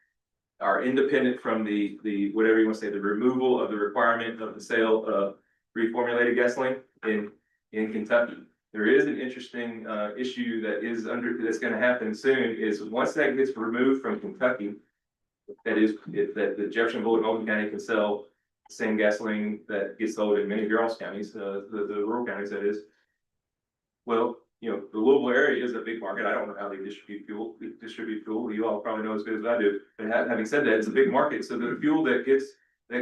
are independent from the whatever you want to say, the removal of the requirement of the sale of reformulated gasoline in Kentucky. There is an interesting issue that's going to happen soon. Is once that gets removed from Kentucky, that the Jeffersonville and Oakland County can sell the same gasoline that gets sold in many of your all's counties, the rural counties, that is. Well, the Louisville area is a big market. I don't know how they distribute fuel. You all probably know as good as I do. But having said that, it's a big market. So the fuel that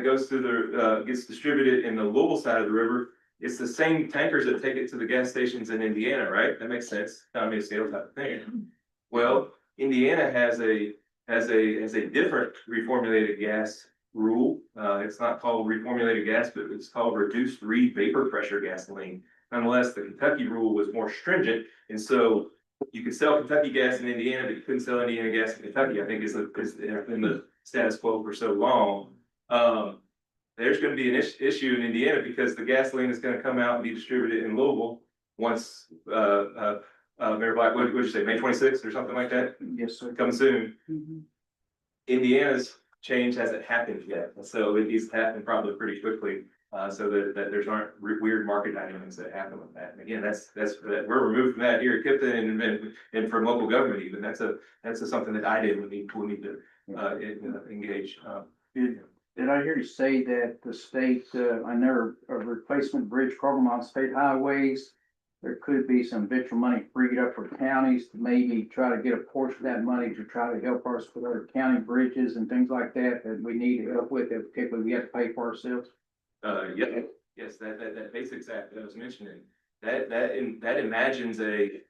goes through gets distributed in the Louisville side of the river. It's the same tankers that take it to the gas stations in Indiana, right? That makes sense. Economy of scale type of thing. Well, Indiana has a different reformulated gas rule. It's not called reformulated gas, but it's called reduced reed vapor pressure gasoline. Nonetheless, the Kentucky rule was more stringent, and so you could sell Kentucky gas in Indiana, but you couldn't sell Indiana gas in Kentucky. I think is been the status quo for so long. There's going to be an issue in Indiana because the gasoline is going to come out and be distributed in Louisville once Mayor Black, what did you say, May 26th or something like that? Yes, sir. Coming soon. Indiana's change hasn't happened yet, so it needs to happen probably pretty quickly, so that there's aren't weird market dynamics that happen with that. And again, that's we're removed from that here at KIPDA and from local government even. That's something that I did we need to engage. Did I hear you say that the state, on their replacement bridge program on state highways, there could be some additional money freed up for counties to maybe try to get a portion of that money to try to help us with our county bridges and things like that, that we need to help with, if particularly we have to pay for ourselves? Yes, that basics act that I was mentioning, that imagines a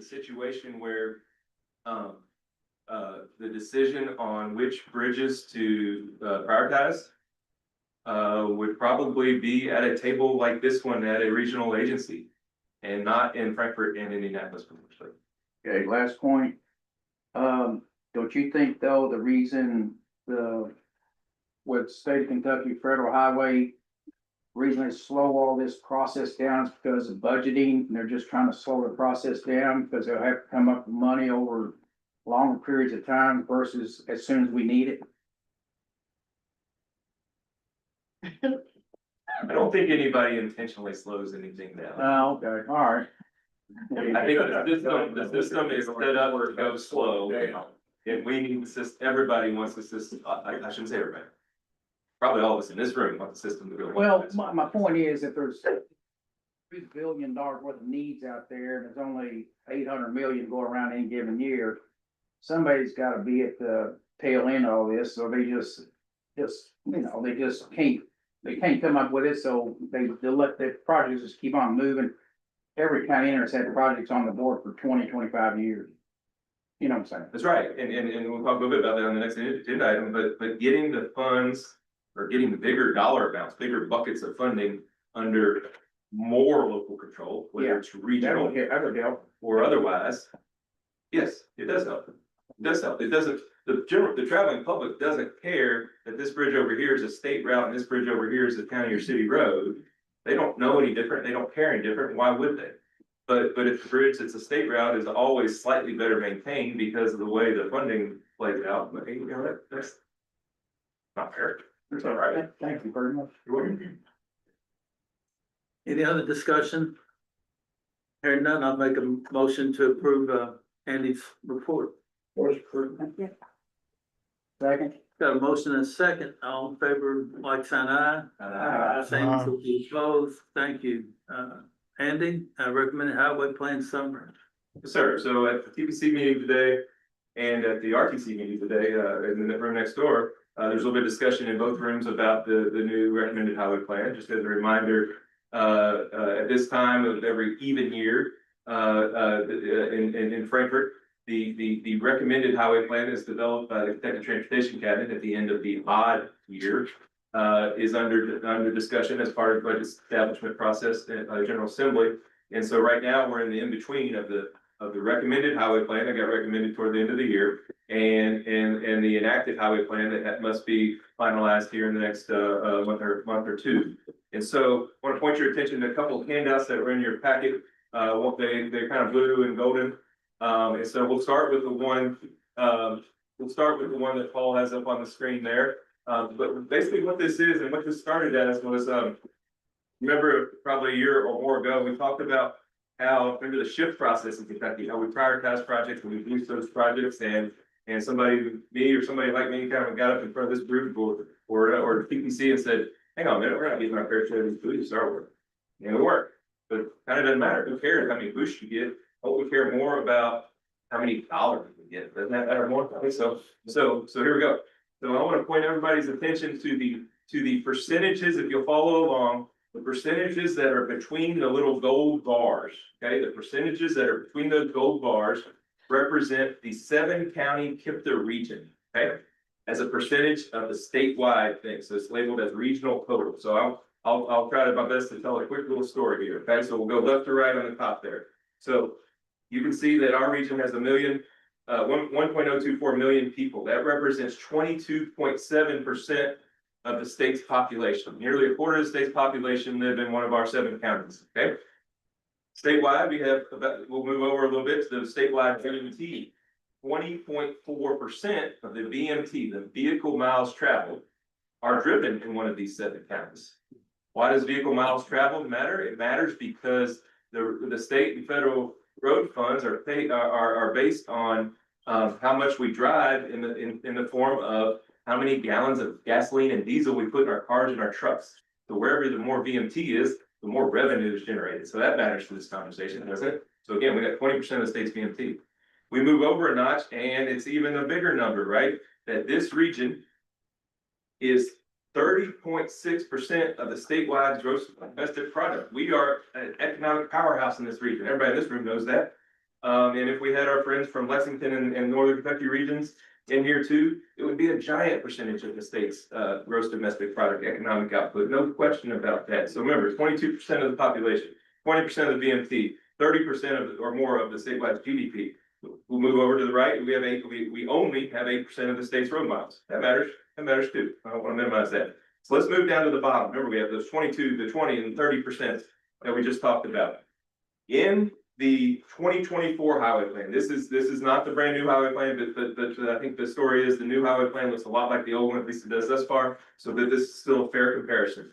situation where, the decision on which bridges to, prioritize, would probably be at a table like this one at a regional agency, and not in Frankfurt and Indianapolis, potentially. Okay, last point. Don't you think though, the reason with state of Kentucky Federal Highway, reason they slow all this process down is because of budgeting, and they're just trying to slow the process down because they'll have to come up with money over longer periods of time versus as soon as we need it? I don't think anybody intentionally slows anything down. Oh, okay, all right. I think the system is set up to go slow, and we need the system, everybody wants the system, I shouldn't say everybody. Probably all of us in this room want the system to go. Well, my point is, if there's $3 billion worth of needs out there, and there's only 800 million go around any given year, somebody's gotta be at the tail end of all this, so they just, they just can't come up with it, so they'll let the projects just keep on moving. Every county in has had projects on the board for 20-25 years. You know what I'm saying? That's right, and we'll talk a little bit about that on the next agenda item, but getting the funds, or getting the bigger dollar amounts, bigger buckets of funding under more local control, whether it's regional That would help. or otherwise. Yes, it does help. It does help. It doesn't, the traveling public doesn't care that this bridge over here is a state route and this bridge over here is a county or city road. They don't know any different. They don't care any different. Why would they? But if the bridge that's a state route is always slightly better maintained because of the way the funding plays out, but you know, that's not fair. That's all right. Thank you very much. You're welcome. Any other discussion? Hearing none, I'll make a motion to approve, Andy's report. Second. Got a motion and a second, all in favor, like sign aye. Same will be opposed, thank you. Andy, recommended highway plan summary. Yes, sir. So at the TPC meeting today and at the RTC meeting today, in the room next door, there's a little bit of discussion in both rooms about the new recommended highway plan. Just as a reminder, at this time of every even year, in Frankfurt, the recommended highway plan is developed by the Kentucky Transportation Cabinet at the end of the odd year, is under discussion as part of the budget establishment process at General Assembly. And so right now, we're in the in-between of the recommended highway plan that got recommended toward the end of the year and the enacted highway plan that must be finalized here in the next month or two. And so I want to point your attention to a couple of handouts that were in your packet. They're kind of blue and golden. And so we'll start with the one that Paul has up on the screen there. But basically what this is and what this started as was, remember probably a year or more ago, we talked about how under the shift process in Kentucky, how we prioritize projects and we boost those projects, and me or somebody like me kind of got up in front of this group or PPC and said, hang on a minute, we're not getting our fair share of these boosts to start with. And we weren't, but it kind of doesn't matter. Who cares how many boosts you get? What we care more about how many dollars we get. Doesn't that matter more? Okay, so here we go. So I want to point everybody's attention to the percentages, if you'll follow along, the percentages that are between the little gold bars. Okay, the percentages that are between those gold bars represent the 7-county KIPDA region. Okay, as a percentage of the statewide thing. So it's labeled as regional total. So I'll try my best to tell a quick little story here. Okay, so we'll go left to right on the top there. So you can see that our region has 1.024 million people. That represents 22.7% of the state's population. Nearly a quarter of the state's population live in one of our 7 counties. Okay. Statewide, we have we'll move over a little bit to the statewide VMT. 20.4% of the VMT, the vehicle miles traveled, are driven in one of these 7 counties. Why does vehicle miles traveled matter? It matters because the state and federal road funds are based on how much we drive in the form of how many gallons of gasoline and diesel we put in our cars and our trucks. So wherever the more VMT is, the more revenue is generated. So that matters to this conversation, doesn't it? So again, we got 20% of the state's VMT. We move over a notch and it's even a bigger number, right? That this region is 30.6% of the statewide gross domestic product. We are an economic powerhouse in this region. Everybody in this room knows that. And if we had our friends from Lexington and Northern Kentucky regions in here too, it would be a giant percentage of the state's gross domestic product economic output. No question about that. So remember, 22% of the population, 20% of the VMT, 30% of or more of the statewide GDP. We'll move over to the right. We only have 8% of the state's road miles. That matters. That matters too. I don't want to minimize that. So let's move down to the bottom. Remember, we have those 22, the 20, and 30% that we just talked about. In the 2024 highway plan, this is not the brand new highway plan, but I think the story is the new highway plan looks a lot like the old one, at least it does thus far. So that this is still a fair comparison.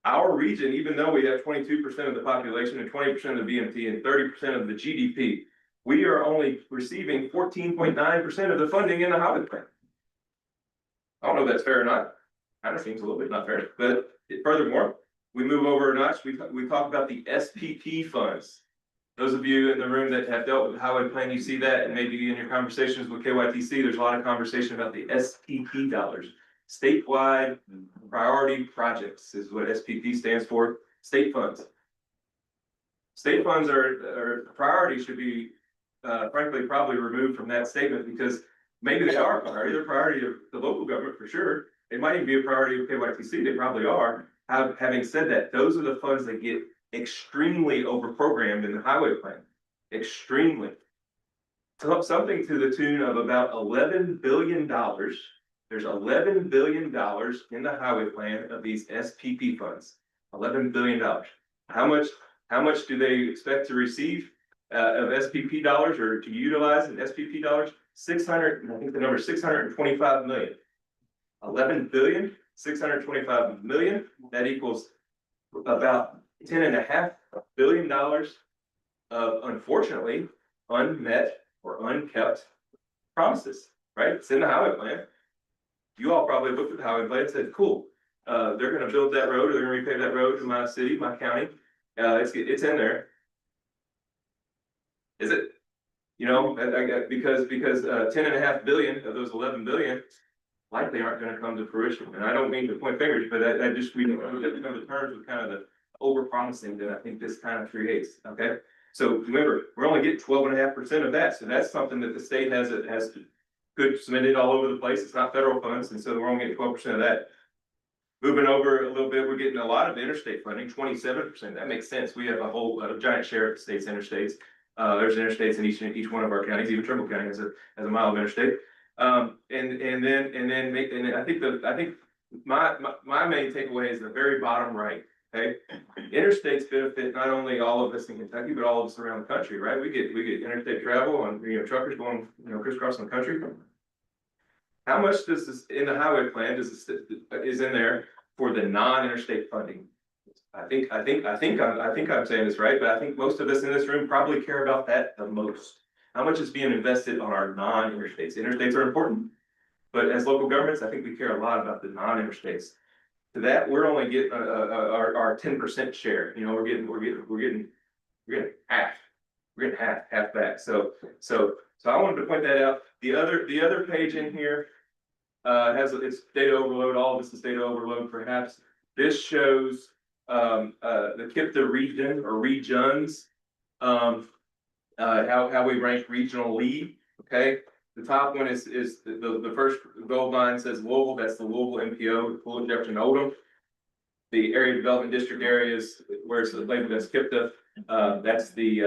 Our region, even though we have 22% of the population and 20% of the VMT and 30% of the GDP, we are only receiving 14.9% of the funding in the highway plan. I don't know if that's fair or not. Kind of seems a little bit not fair, but furthermore, we move over a notch. We talk about the SPP funds. Those of you in the room that have dealt with the highway plan, you see that, and maybe in your conversations with KYTC, there's a lot of conversation about the SPP dollars. Statewide priority projects is what SPP stands for. State funds. State funds are priority should be frankly probably removed from that statement because maybe they are priority. They're priority of the local government for sure. They might even be a priority of KYTC. They probably are. Having said that, those are the funds that get extremely overprogrammed in the highway plan. Extremely. Something to the tune of about $11 billion. There's $11 billion in the highway plan of these SPP funds. $11 billion. How much do they expect to receive of SPP dollars or to utilize in SPP dollars? 600, I think the number is 625 million. 11 billion, 625 million. That equals about $10.5 billion of unfortunately unmet or unkept promises, right? It's in the highway plan. You all probably looked at the highway plan and said, cool, they're gonna build that road or they're gonna repave that road in my city, my county. It's in there. Is it? You know, because 10.5 billion of those 11 billion likely aren't gonna come to fruition. And I don't mean to point fingers, but I just, we have to come to terms with kind of the over-promising that I think this kind of creates, okay? So remember, we're only getting 12.5% of that. So that's something that the state has good submitted all over the place. It's not federal funds. And so we're only getting 12% of that. Moving over a little bit, we're getting a lot of interstate funding, 27%. That makes sense. We have a giant share of the state's interstates. There's interstates in each one of our counties, even Trimble County has a mile of interstate. And I think my main takeaway is the very bottom right. Okay, interstates benefit not only all of us in Kentucky, but all of us around the country, right? We get interstate travel and truckers going crisscrossing the country. How much does this in the highway plan is in there for the non-interstate funding? I think I'm saying this right, but I think most of us in this room probably care about that the most. How much is being invested on our non-interstates? Interstates are important, but as local governments, I think we care a lot about the non-interstates. To that, we're only getting our 10% share. You know, we're getting half. We're getting half back. So I wanted to point that out. The other page in here has its data overload. All of this is data overload, perhaps. This shows the KIPDA region or regions, how we rank regionally. Okay. The top one is the first gold line says Louisville. That's the Louisville MPO, Louisville, Jefferson, Oldham. The area development district areas where it's labeled as KIPDA. That's the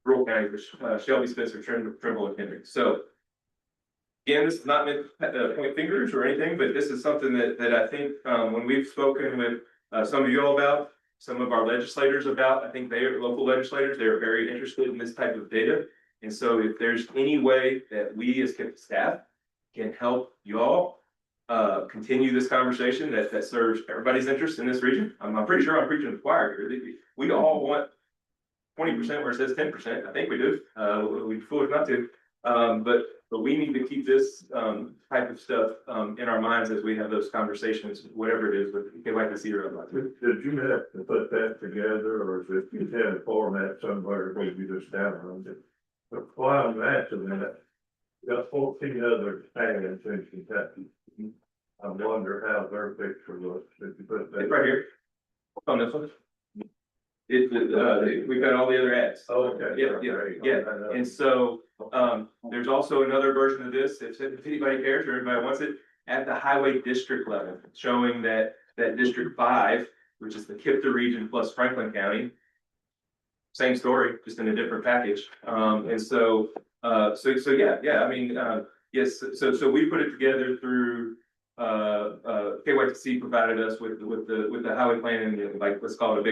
rural county for Shelby, Spencer, Trimble, and Hendricks. So again, this is not meant to point fingers or anything, but this is something that I think when we've spoken with some of you all about, some of our legislators about, I think they are local legislators. They are very interested in this type of data. And so if there's any way that we as KIPDA staff can help you all continue this conversation that serves everybody's interest in this region, I'm pretty sure I'm preaching to the choir here. We all want 20% where it says 10%. I think we do. We'd be foolish not to. But we need to keep this, type of stuff, in our minds as we have those conversations, whatever it is, with KYC or otherwise. Did you have to put that together, or is it, you had a format somewhere where you just download it? But while I'm asking that, you got 14 other towns in Kentucky. I wonder how their picture looks, if you put that. It's right here, on this one. We've got all the other ads. Oh, okay. Yeah. And so, there's also another version of this, if anybody cares or anybody wants it, at the highway district level, showing that District 5, which is the KIPDA region plus Franklin County. Same story, just in a different package. And so, yeah, I mean, yes, so we put it together through, KYC provided us with the highway plan and like, let's call it a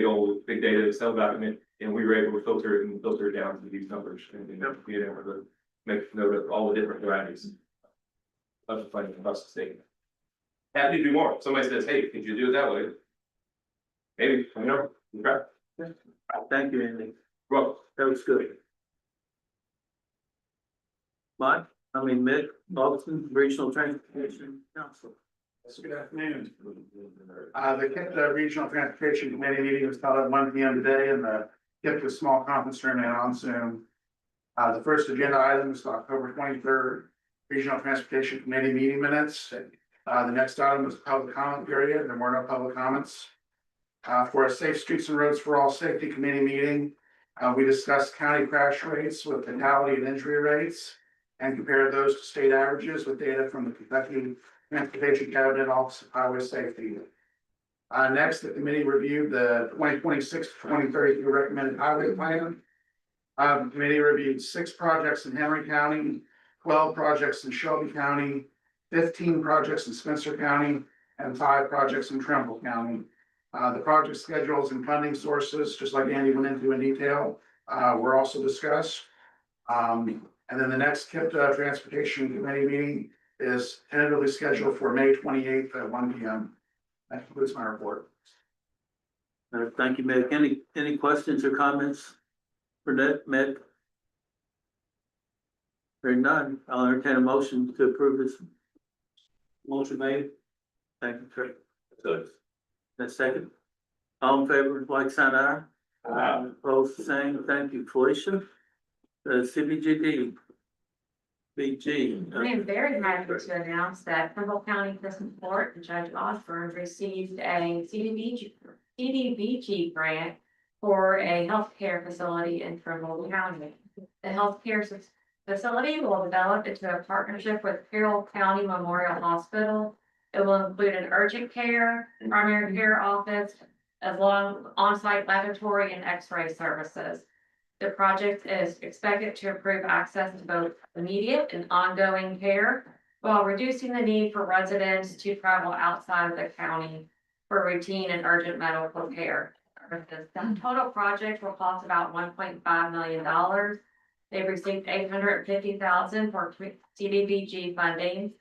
big data Excel document. And we were able to filter it down to these numbers and be able to make note of all the different varieties of the funding across the state. Happy to do more. If somebody says, hey, could you do it that way? Maybe, you know, okay. Thank you, Andy. Well, That was good. Mick Austin, Regional Transportation Council. Good afternoon. The KIPDA Regional Transportation Committee meeting was held at 1 p.m. today in the KIPDA Small Conference Room on Zoom. The first agenda item is October 23rd, Regional Transportation Committee meeting minutes. The next item was public comment period. There were no public comments. For a Safe Streets and Roads for All Safety Committee meeting, we discussed county crash rates with fatality and injury rates and compared those to state averages with data from the Kentucky Transportation Cabinet Office of Highway Safety. Next, the committee reviewed the 2026-2032 recommended highway plan. The committee reviewed 6 projects in Henry County, 12 projects in Shelby County, 15 projects in Spencer County, and 5 projects in Trumbull County. The project schedules and funding sources, just like Andy went into in detail, were also discussed. And then the next KIPDA Transportation Committee meeting is tentatively scheduled for May 28th at 1 p.m. That concludes my report. Thank you, Mick. Any questions or comments for that, Mick? Hearing none, I'll entertain a motion to approve this. Motion made. Thank you, Trey. So, That's second. All in favor, like sign aye. Opposed, same. Thank you, Felicia. CBGD. BG. I am very happy to announce that Trumbull County Prison Court and Judge Osborne received a CDBG grant for a healthcare facility in Trumbull County. The healthcare facility will develop into a partnership with Carroll County Memorial Hospital. It will include an urgent care, primary care office, as well as on-site laboratory and x-ray services. The project is expected to improve access to both immediate and ongoing care while reducing the need for residents to travel outside of the county for routine and urgent medical care. The total project will cost about $1.5 million. They've received $850,000 for CDBG funding.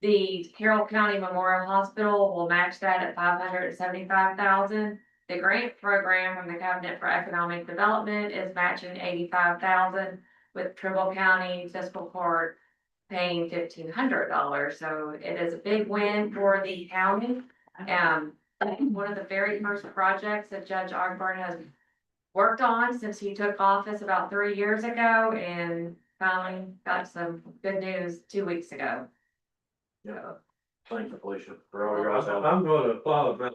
The Carroll County Memorial Hospital will match that at $575,000. The grant program from the Cabinet for Economic Development is matching $85,000, with Trumbull County Fiscal Court paying $1,500. So it is a big win for the county. One of the very first projects that Judge Osborne has worked on since he took office about 3 years ago, and finally got some good news 2 weeks ago. Yeah, thank you, Felicia, for all your help. I'm gonna apologize.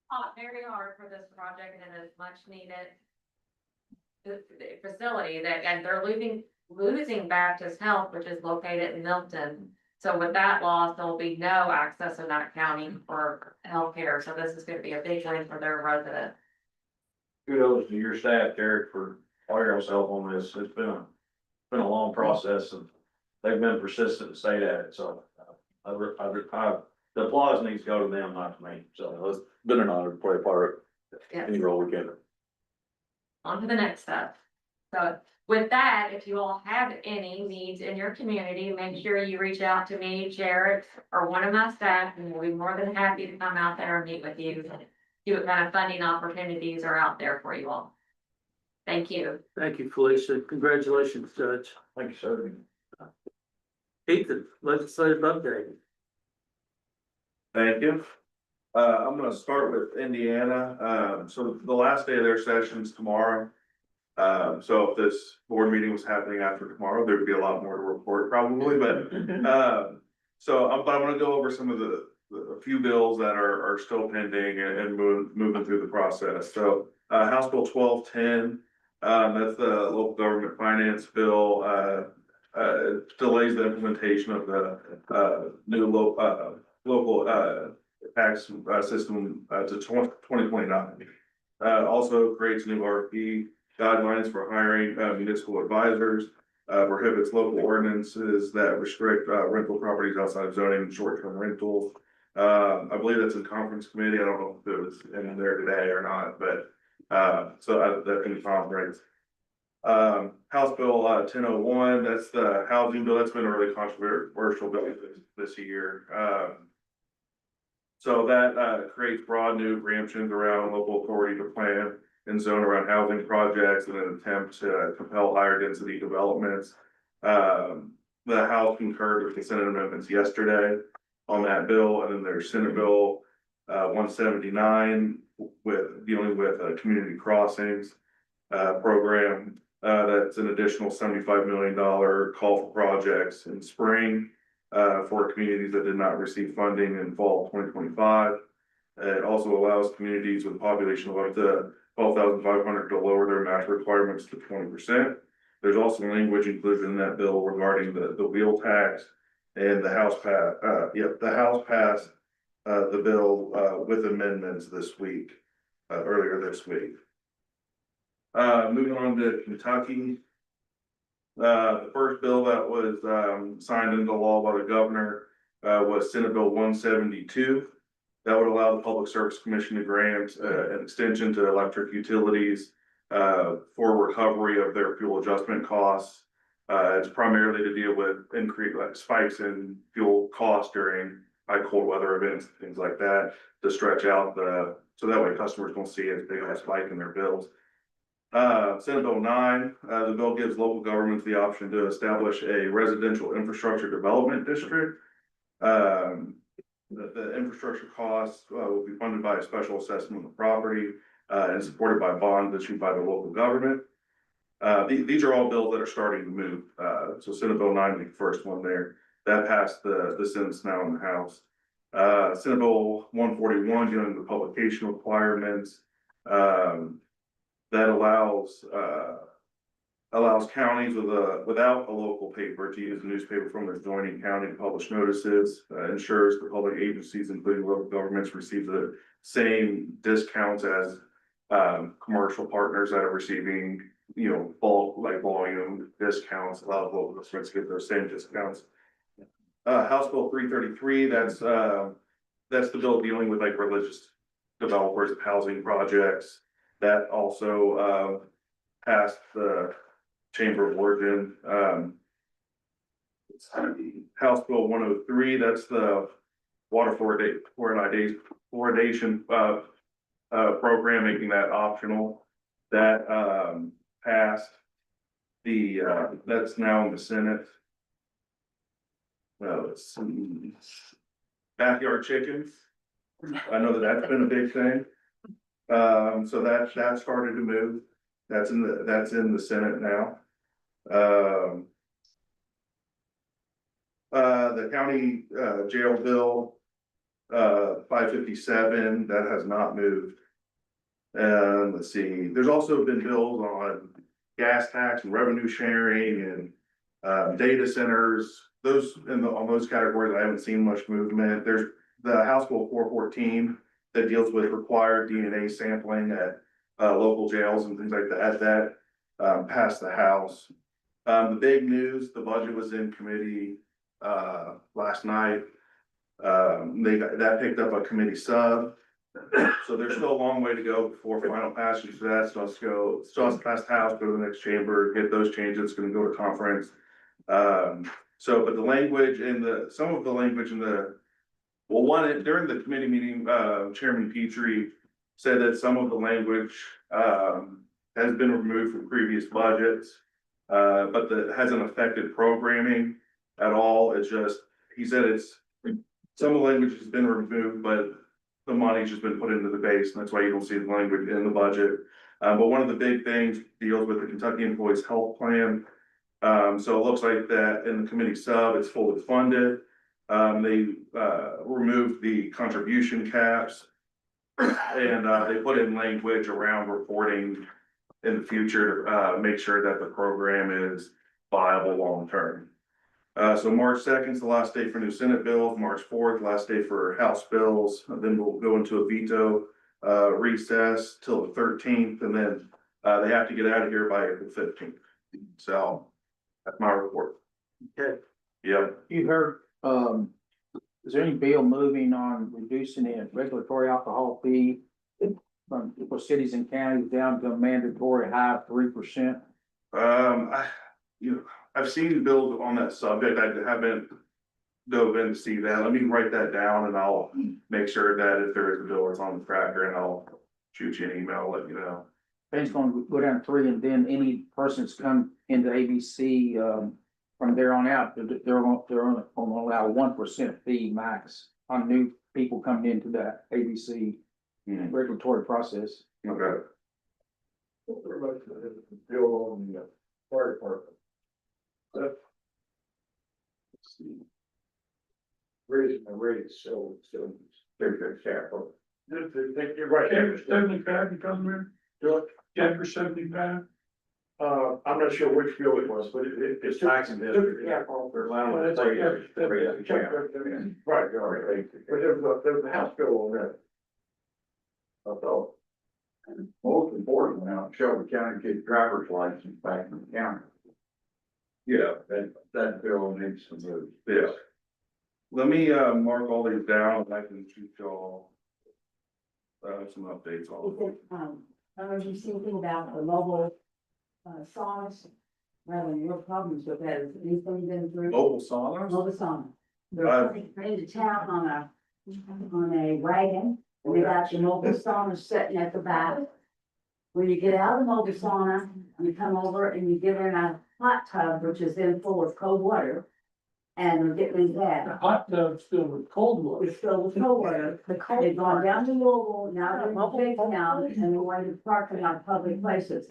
Fought very hard for this project, and it is much needed. The facility that, and they're losing Baptist Health, which is located in Milton. So with that loss, there will be no access in that county for healthcare. So this is going to be a big win for their residents. Kudos to your staff, Derek, for all your help on this. It's been a long process, and they've been persistent to stay at it, so the applause needs to go to them, not to me, so. it's been an honor to play a part Yes. in any role we can. On to the next step. So with that, if you all have any needs in your community, make sure you reach out to me, Jared, or one of my staff, and we'll be more than happy to come out there and meet with you. See what kind of funding opportunities are out there for you all. Thank you. Thank you, Felicia. Congratulations, Judge. Thank you, sir. Ethan, legislative update. Thank you. I'm gonna start with Indiana. So the last day of their session's tomorrow. So if this board meeting was happening after tomorrow, there'd be a lot more to report probably, but, I'm gonna go over some of the few bills that are still pending and moving through the process. So, House Bill 1210, that's the local government finance bill, delays the implementation of the, new local, tax system, to 2029. Also creates new RFP guidelines for hiring, municipal advisors, prohibits local ordinances that restrict, rental properties outside of zoning and short-term rentals. I believe that's in conference committee. I don't know if it was in there today or not, but, that's in conference. House Bill 1001, that's the housing bill. That's been a really controversial bill this year. So that creates broad new preemptions around local authority to plan and zone around housing projects in an attempt to compel higher density developments. The House concurred with the Senate amendments yesterday on that bill, and then there's Senate Bill 179 with dealing with community crossings program. That's an additional $75 million call for projects in spring for communities that did not receive funding in fall 2025. It also allows communities with a population of up to 12,500 to lower their match requirements to 20%. There's also language included in that bill regarding the wheel tax, and the House passed the bill with amendments this week, earlier this week. Moving on to Kentucky. The first bill that was signed into law by the governor was Senate Bill 172. That would allow the Public Service Commission to grant an extension to electric utilities for recovery of their fuel adjustment costs. It's primarily to deal with increased spikes in fuel costs during high cold weather events, things like that, to stretch out so that way customers don't see as big of a spike in their bills. Senate Bill 9, the bill gives local governments the option to establish a residential infrastructure development district. The infrastructure costs will be funded by a special assessment of the property and supported by bonds issued by the local government. These are all bills that are starting to move. So Senate Bill 9 being the first one there. That passed the Senate, now in the House. Senate Bill 141 dealing with publication requirements. That allows counties without a local paper to use a newspaper from their adjoining county to publish notices, ensures the public agencies, including local governments, receive the same discounts as commercial partners that are receiving, bulk, like volume discounts. A lot of local governments get those same discounts. House Bill 333, that's the bill dealing with like religious developers of housing projects. That also passed the Chamber of Origin. House Bill 103, that's the water fluoridation program, making that optional. That passed. That's now in the Senate. Let's see. Backyard chickens. I know that's been a big thing. So that started to move. That's in the Senate now. The county jail bill 557, that has not moved. And let's see, there's also been bills on gas tax and revenue sharing and data centers. On those categories, I haven't seen much movement. There's the House Bill 414 that deals with required DNA sampling at local jails and things like that. That passed the House. The big news, the budget was in committee last night. That picked up a committee sub. So there's still a long way to go before final passage of that. So still has to pass the House, go to the next chamber, get those changes. It's going to go to conference. But the language and some of the language in during the committee meeting, Chairman Petrie said that some of the language has been removed from previous budgets. But that hasn't affected programming at all. It's just, he said some of the language has been removed, but the money's just been put into the base, and that's why you don't see the language in the budget. But one of the big things deals with the Kentucky Employees Health Plan. So it looks like that in the committee sub, it's fully funded. They removed the contribution caps. And they put in language around reporting in the future to make sure that the program is viable long-term. So March 2nd is the last day for new Senate bills, March 4th, last day for House bills, and then we'll go into a veto recess till the 13th, and then they have to get out of here by April 15th. So that's my report. Okay. Yeah. You heard, is there any bill moving on reducing the regulatory alcohol fee for cities and counties down to a mandatory high of 3%? I've seen bills on that subject. I haven't dove in to see that. Let me write that down and I'll make sure that if there is a bill, it's on the tracker, and I'll shoot you an email, let you know. It's gonna go down to 3, and then any persons come into ABC, from there on out, they're only gonna allow 1% fee max on new people coming into that ABC regulatory process. Okay. Bill on the fire department. Let's see. Raising the rates, so they're careful. You're right. 75, you come in? 10%, I'm not sure which bill it was, but it's taxing this. They're allowing it to say. Right, all right. But there's a house bill on that. I thought. Most important now, Shelby County get driver's license back in the county. Yeah, that bill needs some moves. Yeah. Let me mark all these down and I can shoot y'all some updates on. I don't know if you've seen anything about the mobile saunas. We're having real problems with that. Has anything been through? Mobile saunas? Mobile sauna. They're coming into town on a wagon. And they got the mobile sauna sitting at the back. When you get out of the mobile sauna, you come over and you get in a hot tub, which is then full of cold water. And they're getting that. The hot tub's filled with cold water. It's filled with cold water. They've gone down to Louisville, now they're in big town, and they're wanting to park in our public places.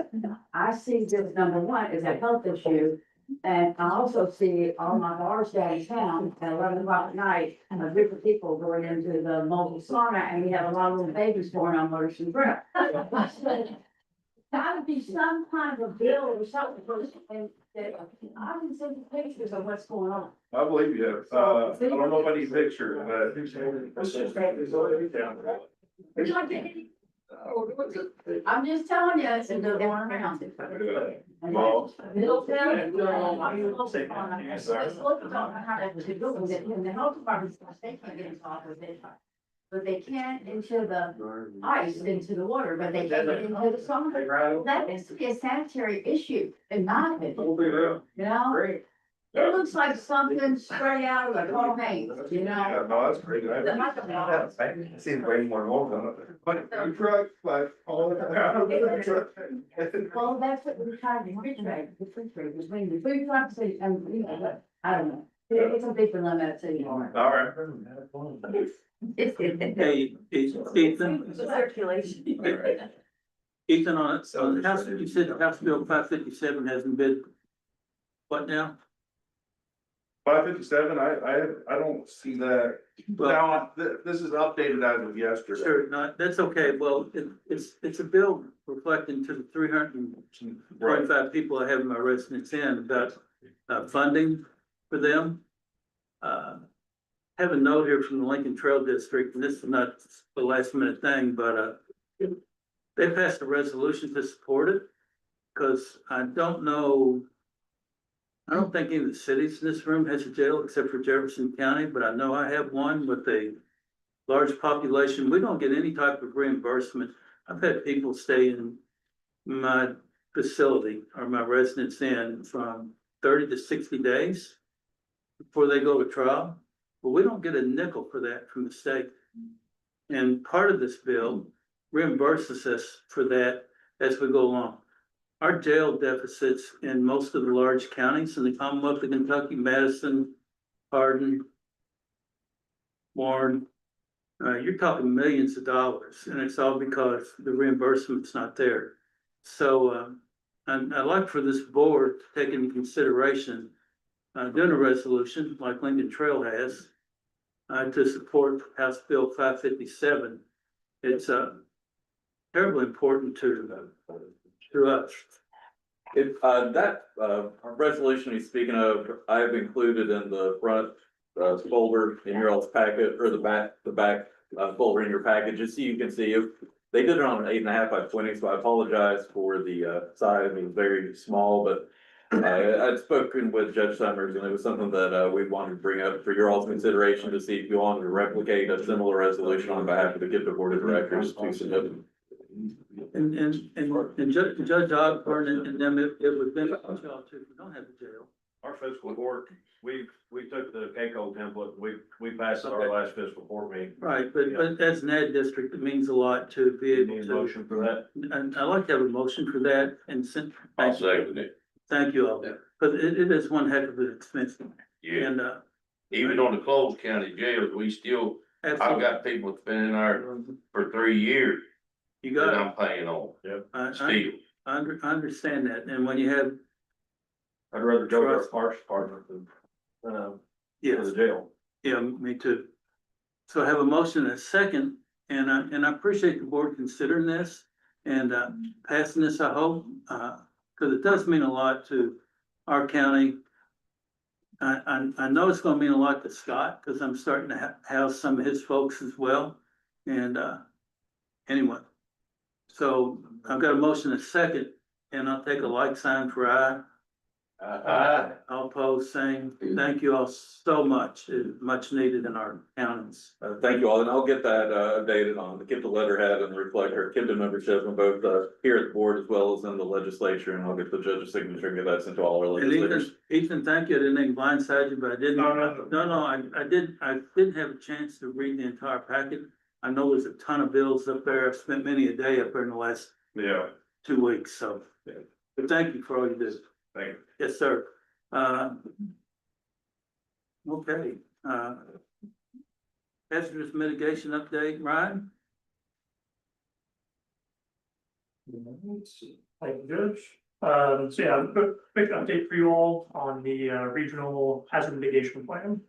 I see this, number one, is a health issue. And I also see all my bars downtown at 11 o'clock at night, and a group of people going into the mobile sauna, and we have a lot of little babies born on motion breath. I said, gotta be some kind of bill or something, and I can send you pictures of what's going on. I believe you. I don't know if I need pictures, but. I'm just telling you, it's in the going around. Well. Middletown. Let's look at how to do it, and the health department's, they can't get involved with it. But they can't into the ice, into the water, but they can get into the sauna. That needs to be a sanitary issue, in my opinion, you know? Great. It looks like something straight out of a Paul Hayes, you know? Yeah, no, that's great. It seems way more normal. But food truck, like, all the Well, that's what we're trying to refrigerate, between the food trucks and, you know, but, I don't know. It's a big limit anymore. All right. Hey, Ethan. Circulation. Ethan, on the House, you said House Bill 557 hasn't been, what now? 557, I don't see that. Well, Now, this is updated as of yesterday. sure, no, that's okay. Well, it's a bill reflecting to the 325 people I have in my residence in about funding for them. Have a note here from the Lincoln Trail District, and this is not the last minute thing, but they passed a resolution to support it. Cause I don't think any of the cities in this room has a jail except for Jefferson County, but I know I have one with a large population. We don't get any type of reimbursement. I've had people stay in my facility or my residence in from 30 to 60 days before they go to trial. But we don't get a nickel for that from the state. And part of this bill reimburses us for that as we go along. our jail deficits in most of the large counties in the Commonwealth of Kentucky, Madison, Hardin, Warren, you're talking millions of dollars, and it's all because the reimbursement's not there. So, I'd like for this board to take into consideration, doing a resolution like Lincoln Trail has, to support House Bill 557. It's, terribly important to us. If, that, resolution he's speaking of, I've included in the front, folder in your all's packet, or the back, folder in your package, just so you can see. They did it on an 8.5 by 20, so I apologize for the, size. It was very small, but I'd spoken with Judge Summers, and it was something that, we wanted to bring up for your all's consideration to see if you wanted to replicate a similar resolution on behalf of the KIPDA Board of Directors to submit. And Judge Osborne and them, it would benefit y'all too, if we don't have a jail. Our fiscal court, we took the KCO template, we passed it our last fiscal court meeting. Right, but as an ad district, it means a lot to be able Need a to. motion for that? And I'd like to have a motion for that and send. I'll second it. Thank you all, but it is one heck of an expense. Yeah, And, even on the closed county jails, we still, I've absolutely, got people that's been in there for 3 years you that got I'm paying on, it. still. I understand that, and when you have, I'd rather go to our parks department than, yes, the jail. yeah, me too. So I have a motion and a second, and I appreciate the board considering this and, passing this, I hope, because it does mean a lot to our county. I know it's gonna mean a lot to Scott, because I'm starting to house some of his folks as well, and, anyway. So I've got a motion and a second, and I'll take a like sign for aye. All opposed, same. Thank you all so much. It's much needed in our counties. Thank you all, and I'll get that, updated on the KIPDA letterhead and reflect our KIPDA membership in both, here at the board as well as in the legislature, and I'll get the judge's signature and get that sent to all our And legislators. Ethan, thank you. I didn't even blindside you, but I didn't. I didn't have a chance to read the entire packet. I know there's a ton of bills up there. I've spent many a day up there in the last 2 weeks, so. But thank you for all you do. Thank you. Yes, sir. Okay, hazardous mitigation update, Ryan? Thank you, Judge. So yeah, quick update for you all on the regional hazard mitigation plan.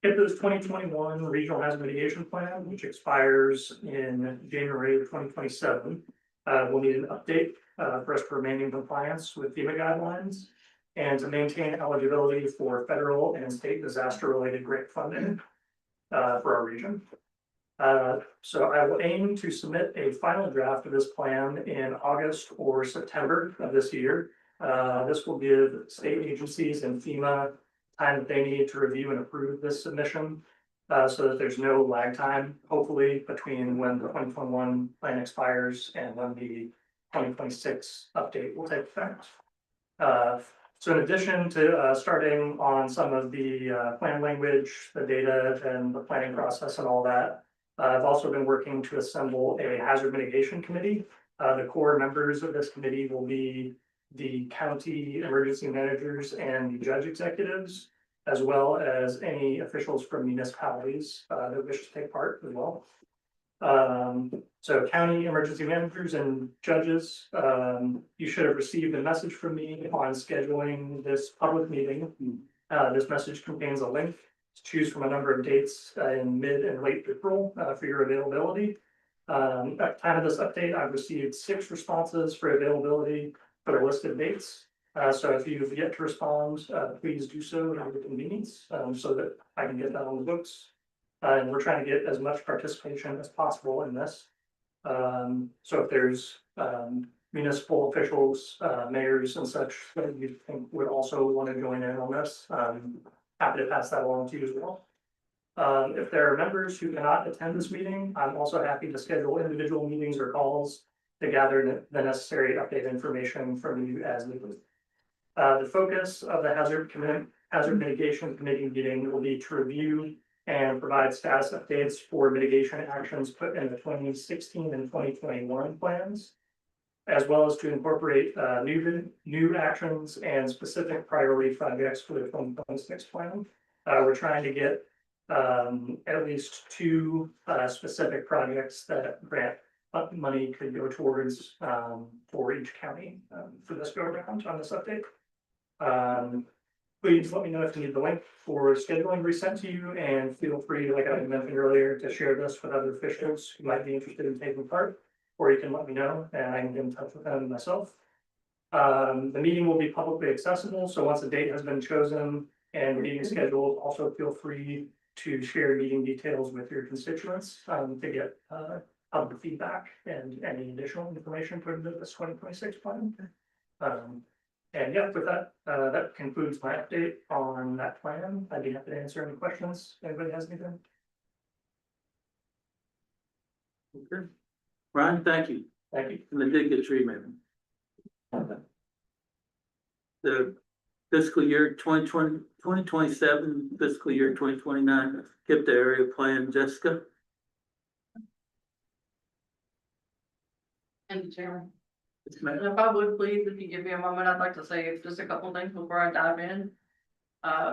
KIPDA's 2021 regional hazard mitigation plan, which expires in January of 2027. We'll need an update for us to remain in compliance with FEMA guidelines and to maintain eligibility for federal and state disaster-related grant funding for our region. So I will aim to submit a final draft of this plan in August or September of this year. This will give state agencies and FEMA time that they need to review and approve this submission, so that there's no lag time, hopefully, between when the 2021 plan expires and when the 2026 update will take effect. So in addition to starting on some of the plan language, the data and the planning process and all that, I've also been working to assemble a hazard mitigation committee. The core members of this committee will be the county emergency managers and the judge executives, as well as any officials from municipalities that wish to take part as well. So county emergency managers and judges, you should have received a message from me on scheduling this public meeting. This message contains a link to choose from a number of dates in mid and late April for your availability. At the time of this update, I've received 6 responses for availability for the listed dates. So if you've yet to respond, please do so at your convenience, so that I can get that on the books. And we're trying to get as much participation as possible in this. So if there's municipal officials, mayors and such that you think would also want to join in on this, happy to pass that along to you as well. If there are members who cannot attend this meeting, I'm also happy to schedule individual meetings or calls to gather the necessary update information from you as needed. The focus of the hazard mitigation committee meeting will be to review and provide status updates for mitigation actions put in the 2016 and 2021 plans. as well as to incorporate new actions and specific priority projects for the 2026 plan. We're trying to get at least two specific projects that grant money could go towards for each county for this go around on this update. Please let me know if you need the link for scheduling resent to you, and feel free, like I mentioned earlier, to share this with other officials who might be interested in taking part, or you can let me know and I can get in touch with them myself. The meeting will be publicly accessible, so once a date has been chosen and meeting scheduled, also feel free to share meeting details with your constituents to get public feedback and any additional information for this 2026 plan. And yeah, with that, that concludes my update on that plan. I'd be happy to answer any questions. Anybody has anything? Okay. Ryan, thank you. Thank you. And the dig a tree man. The fiscal year 2027, fiscal year 2029, KIPDA area plan, Jessica. Thank you, Chairman. Yes, ma'am. And if I would please, if you give me a moment, I'd like to say just a couple things before I dive in.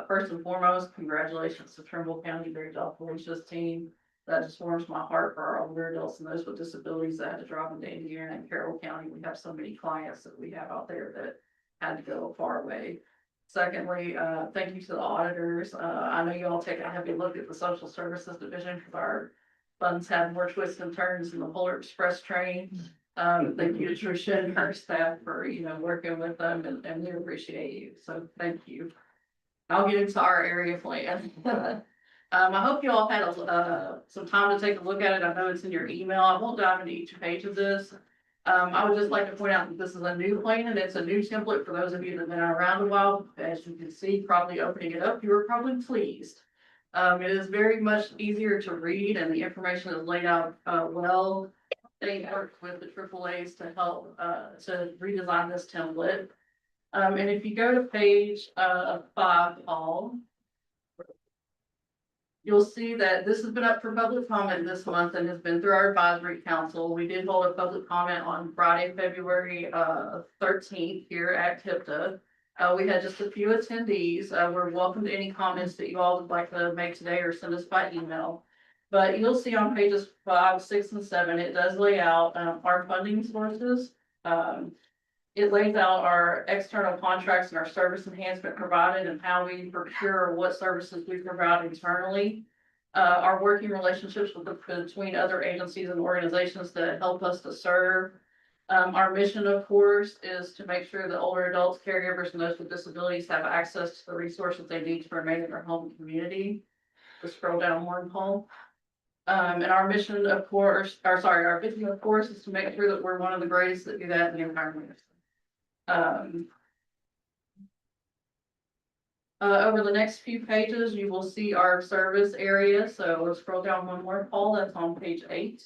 First and foremost, congratulations to Trimble County Great Job Felicia's team. That just warms my heart for our older adults and those with disabilities that had to drive into Indiana and Carroll County. We have so many clients that we have out there that had to go far away. Secondly, thank you to the auditors. I know you all take a heavy look at the social services division because our funds have more twists and turns than the Polar Express train. Thank you to Tricia and her staff for, working with them and we appreciate you. So thank you. I'll get into our area plan. I hope you all had some time to take a look at it. I know it's in your email. I won't dive into each page of this. I would just like to point out that this is a new plan and it's a new template for those of you that have been around a while. As you can see, probably opening it up, you were probably pleased. It is very much easier to read and the information is laid out well. They worked with the AAAs to help to redesign this template. And if you go to page 5, Paul, you'll see that this has been up for public comment this month and has been through our advisory council. We did hold a public comment on Friday, February 13th here at KIPDA. We had just a few attendees. We're welcome to any comments that you all would like to make today or send us by email. But you'll see on pages 5, 6, and 7, it does lay out our funding sources. It lays out our external contracts and our service enhancement provided and how we procure what services we provide internally. Our working relationships between other agencies and organizations that help us to serve. Our mission, of course, is to make sure that older adults, caregivers, and those with disabilities have access to the resources they need to remain in their home community. Just scroll down one, Paul. And our mission, of course, our vision, of course, is to make sure that we're one of the greatest that do that in the environment. Over the next few pages, you will see our service area. So let's scroll down one more, Paul. That's on page 8.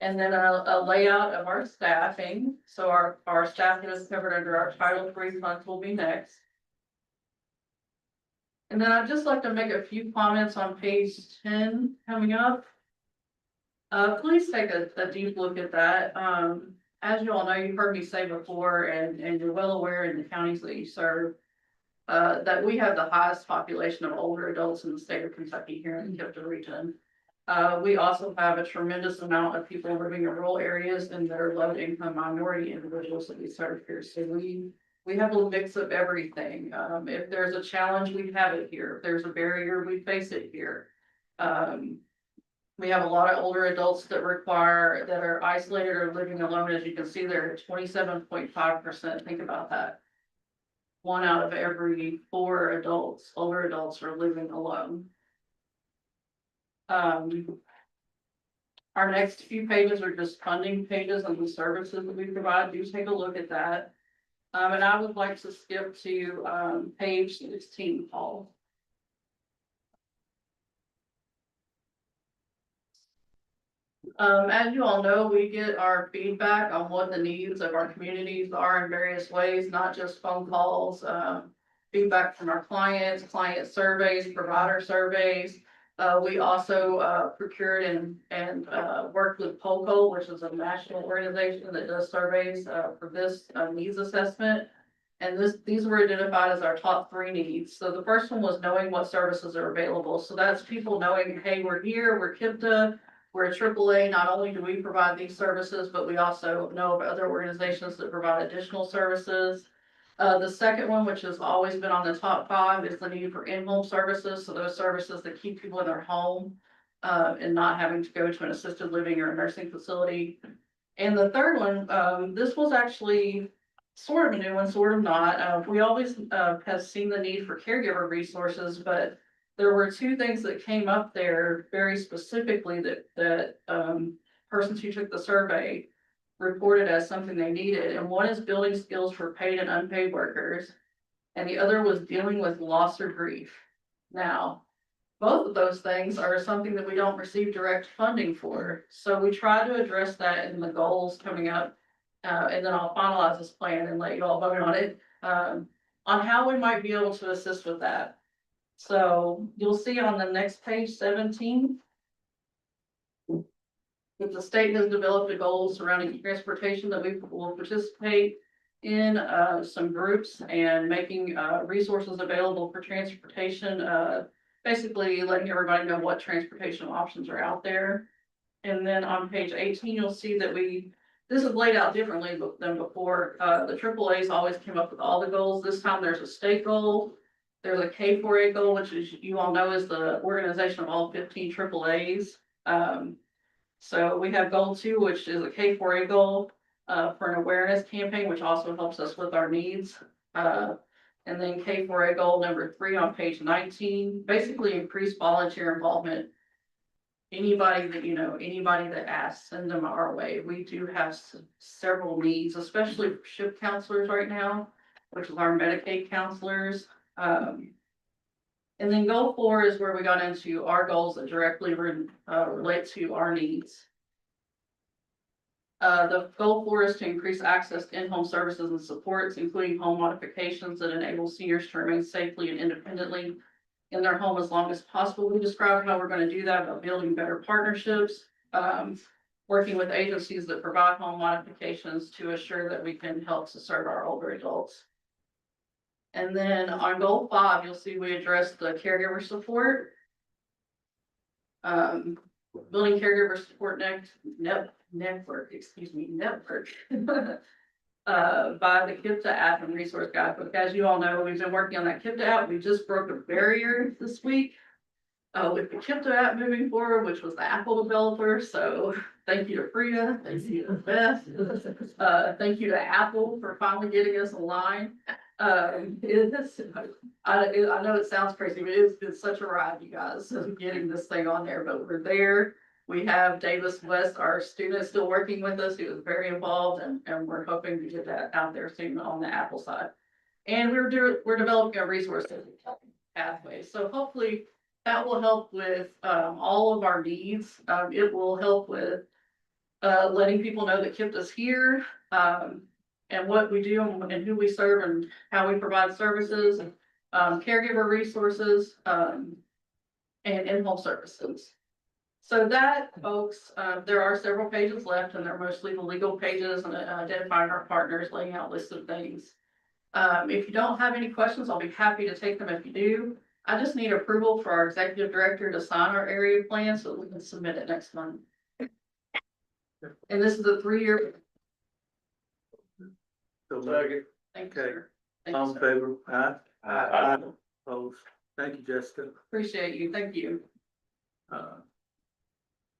And then a layout of our staffing. So our staffing is covered under our Title III funds will be next. And then I'd just like to make a few comments on page 10 coming up. Please take a deep look at that. As you all know, you've heard me say before, and you're well aware in the counties that you serve, that we have the highest population of older adults in the state of Kentucky here in the KIPDA region. We also have a tremendous amount of people living in rural areas and that are low income minority individuals that we serve here. So we have a mix of everything. If there's a challenge, we have it here. If there's a barrier, we face it here. We have a lot of older adults that are isolated or living alone. As you can see, they're 27.5%. Think about that. 1 out of every 4 older adults are living alone. Our next few pages are just funding pages and the services that we provide. Do take a look at that. And I would like to skip to page 16, Paul. As you all know, we get our feedback on what the needs of our communities are in various ways, not just phone calls, feedback from our clients, client surveys, provider surveys. We also procured and worked with POCO, which is a national organization that does surveys for this needs assessment. And these were identified as our top 3 needs. So the first one was knowing what services are available. So that's people knowing, hey, we're here, we're KIPDA, we're a AAA. Not only do we provide these services, but we also know of other organizations that provide additional services. The second one, which has always been on the top 5, is the need for in-home services. So those services that keep people in their home and not having to go to an assisted living or a nursing facility. And the third one, this was actually sort of a new one, sort of not. We always have seen the need for caregiver resources, but there were 2 things that came up there very specifically that persons who took the survey reported as something they needed. And one is building skills for paid and unpaid workers. And the other was dealing with loss or grief. Now, both of those things are something that we don't receive direct funding for. So we try to address that in the goals coming up. And then I'll finalize this plan and let you all vote on it, on how we might be able to assist with that. So you'll see on the next page 17. That the state has developed a goal surrounding transportation that we will participate in some groups and making resources available for transportation. Basically letting everybody know what transportation options are out there. And then on page 18, you'll see that this is laid out differently than before. The AAA's always came up with all the goals. This time there's a state goal. There's a K4A goal, which is, you all know, is the organization of all 15 AAA's. So we have goal 2, which is a K4A goal for an awareness campaign, which also helps us with our needs. And then K4A goal number 3 on page 19, basically increase volunteer involvement. Anybody that asks, send them our way. We do have several needs, especially for SHIP counselors right now, which is our Medicaid counselors. And then goal 4 is where we got into our goals that directly relate to our needs. The goal 4 is to increase access to in-home services and supports, including home modifications that enable seniors to remain safely and independently in their home as long as possible. We described how we're going to do that by building better partnerships, working with agencies that provide home modifications to assure that we can help to serve our older adults. And then on goal 5, you'll see we address the caregiver support. Building caregiver support network by the KIPDA app and resource guidebook. As you all know, we've been working on that KIPDA app. We just broke a barrier this week with the KIPDA app moving forward, which was the Apple developer. So thank you to Frida, thank you to Beth, thank you to Apple for finally getting us aligned. I know it sounds crazy, but it's been such a ride, you guys, getting this thing on there, but we're there. We have Davis West, our student, still working with us. He was very involved, and we're hoping to get that out there soon on the Apple side. And we're developing a resource pathway. So hopefully that will help with all of our needs. It will help with letting people know that KIPDA's here, and what we do and who we serve and how we provide services, caregiver resources, and in-home services. So that, folks, there are several pages left, and they're mostly the legal pages and identifying our partners, laying out lists of things. If you don't have any questions, I'll be happy to take them if you do. I just need approval for our executive director to sign our area plan so that we can submit it next month. And this is a 3-year. Thank you. All in favor? Aye. Aye. Opposed? Thank you, Jessica. Appreciate you. Thank you.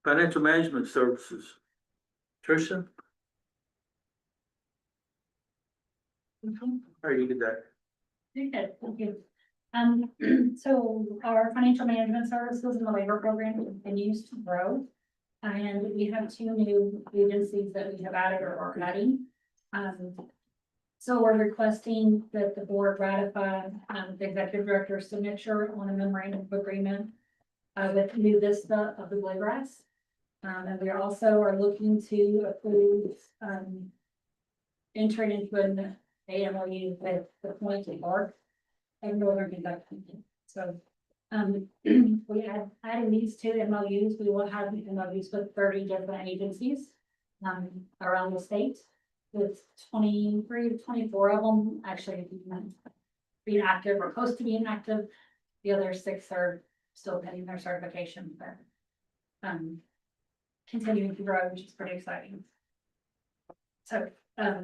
Financial management services. Tricia? How are you today? Okay, thank you. So our financial management services and the labor program continues to grow. And we have 2 new agencies that we have added or are adding. So we're requesting that the board ratify the executive director's signature on a memorandum of agreement with New Vista of the Bluegrass. And we also are looking to approve entering into an AMOU with the Point Park and Northern Kentucky. So We had, adding these two MOUs, we will have MOUs with 30 different agencies, around the state. With 23 to 24 of them actually being active or close to being active. The other 6 are still pending their certification, but, continuing to grow, which is pretty exciting. So, I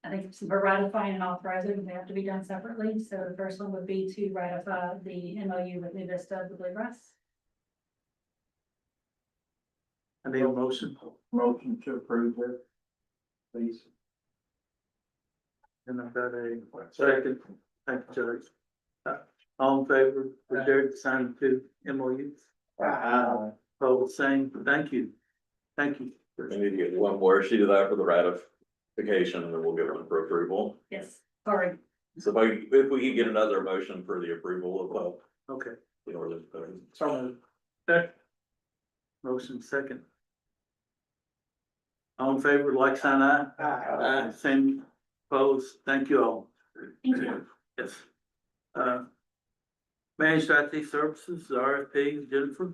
think since we're ratifying and authorizing, they have to be done separately. So the first one would be to ratify the MOU with New Vista of the Bluegrass. I need a motion. Motion to approve it, please. And I've got a second. Thank you, Judge. All in favor, for Jared to sign the 2 MOUs? Opposed, same. Thank you. Thank you. We need to get one more sheet of that for the ratification, and then we'll get one for approval. Yes, sorry. So if we can get another motion for the approval of, Okay. the ordinance. So motion second. All in favor, like sign aye. Aye. Same opposed. Thank you all. Thank you. Yes. Managed IT services, RFP, Jennifer.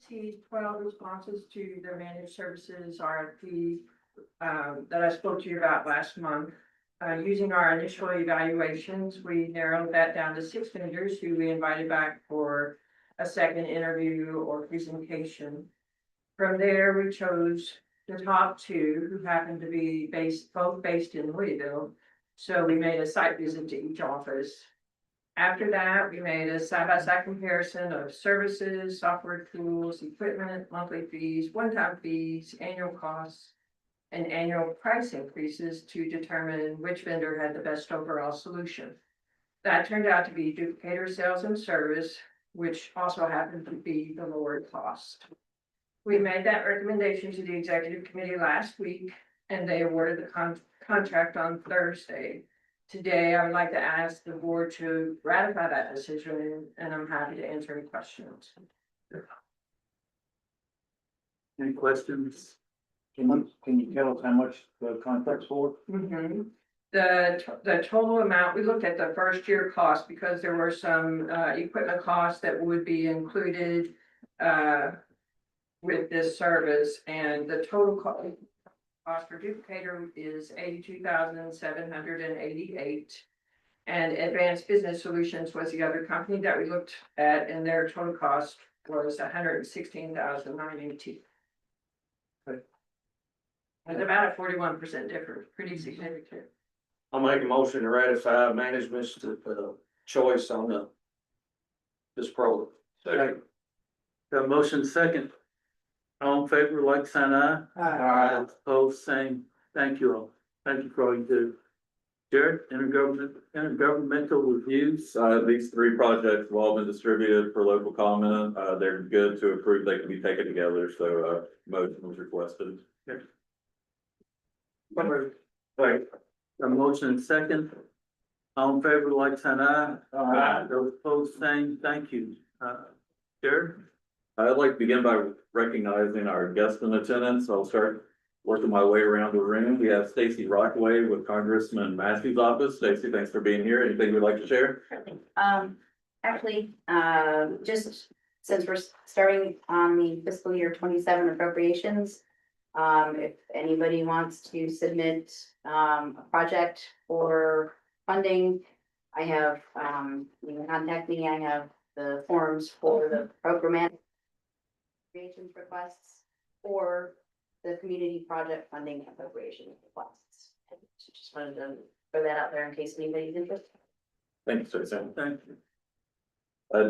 T12 responses to the managed services RFP that I spoke to you about last month. Using our initial evaluations, we narrowed that down to 6 vendors who we invited back for a second interview or presentation. From there, we chose the top 2 who happened to be both based in Louisville. So we made a site visit to each office. After that, we made a side-by-side comparison of services, software tools, equipment, monthly fees, one-time fees, annual costs, and annual price increases to determine which vendor had the best overall solution. That turned out to be duplicator sales and service, which also happened to be the lower cost. We made that recommendation to the executive committee last week, and they awarded the contract on Thursday. Today, I would like to ask the board to ratify that decision, and I'm happy to answer any questions. Any questions? Can you tell us how much the contract's for? The total amount, we looked at the first year cost because there were some equipment costs that would be included with this service, and the total cost for duplicator is $82,788. And Advanced Business Solutions was the other company that we looked at, and their total cost was $116,982. It's about a 41% difference, pretty significant. I'll make a motion to ratify management's choice on this program. Got a motion second. All in favor, like sign aye. Aye. Opposed, same. Thank you all. Thank you for all you do. Jared, intergovernmental reviews. These 3 projects have all been distributed for local comment. They're good to approve. They can be taken together. So, motion was requested. Right. A motion second. All in favor, like sign aye. Aye. Those opposed, same. Thank you. Jared? I'd like to begin by recognizing our guests in attendance. I'll start working my way around the room. We have Stacy Rockaway with Congressman Massey's office. Stacy, thanks for being here. Anything you'd like to share? Actually, just since we're starting on the fiscal year 27 appropriations, if anybody wants to submit a project for funding, I have, you can contact me. I have the forms for the program appropriations requests or the community project funding appropriation requests. Just wanted to throw that out there in case anybody's interested. Thank you, Stacy. Thank you.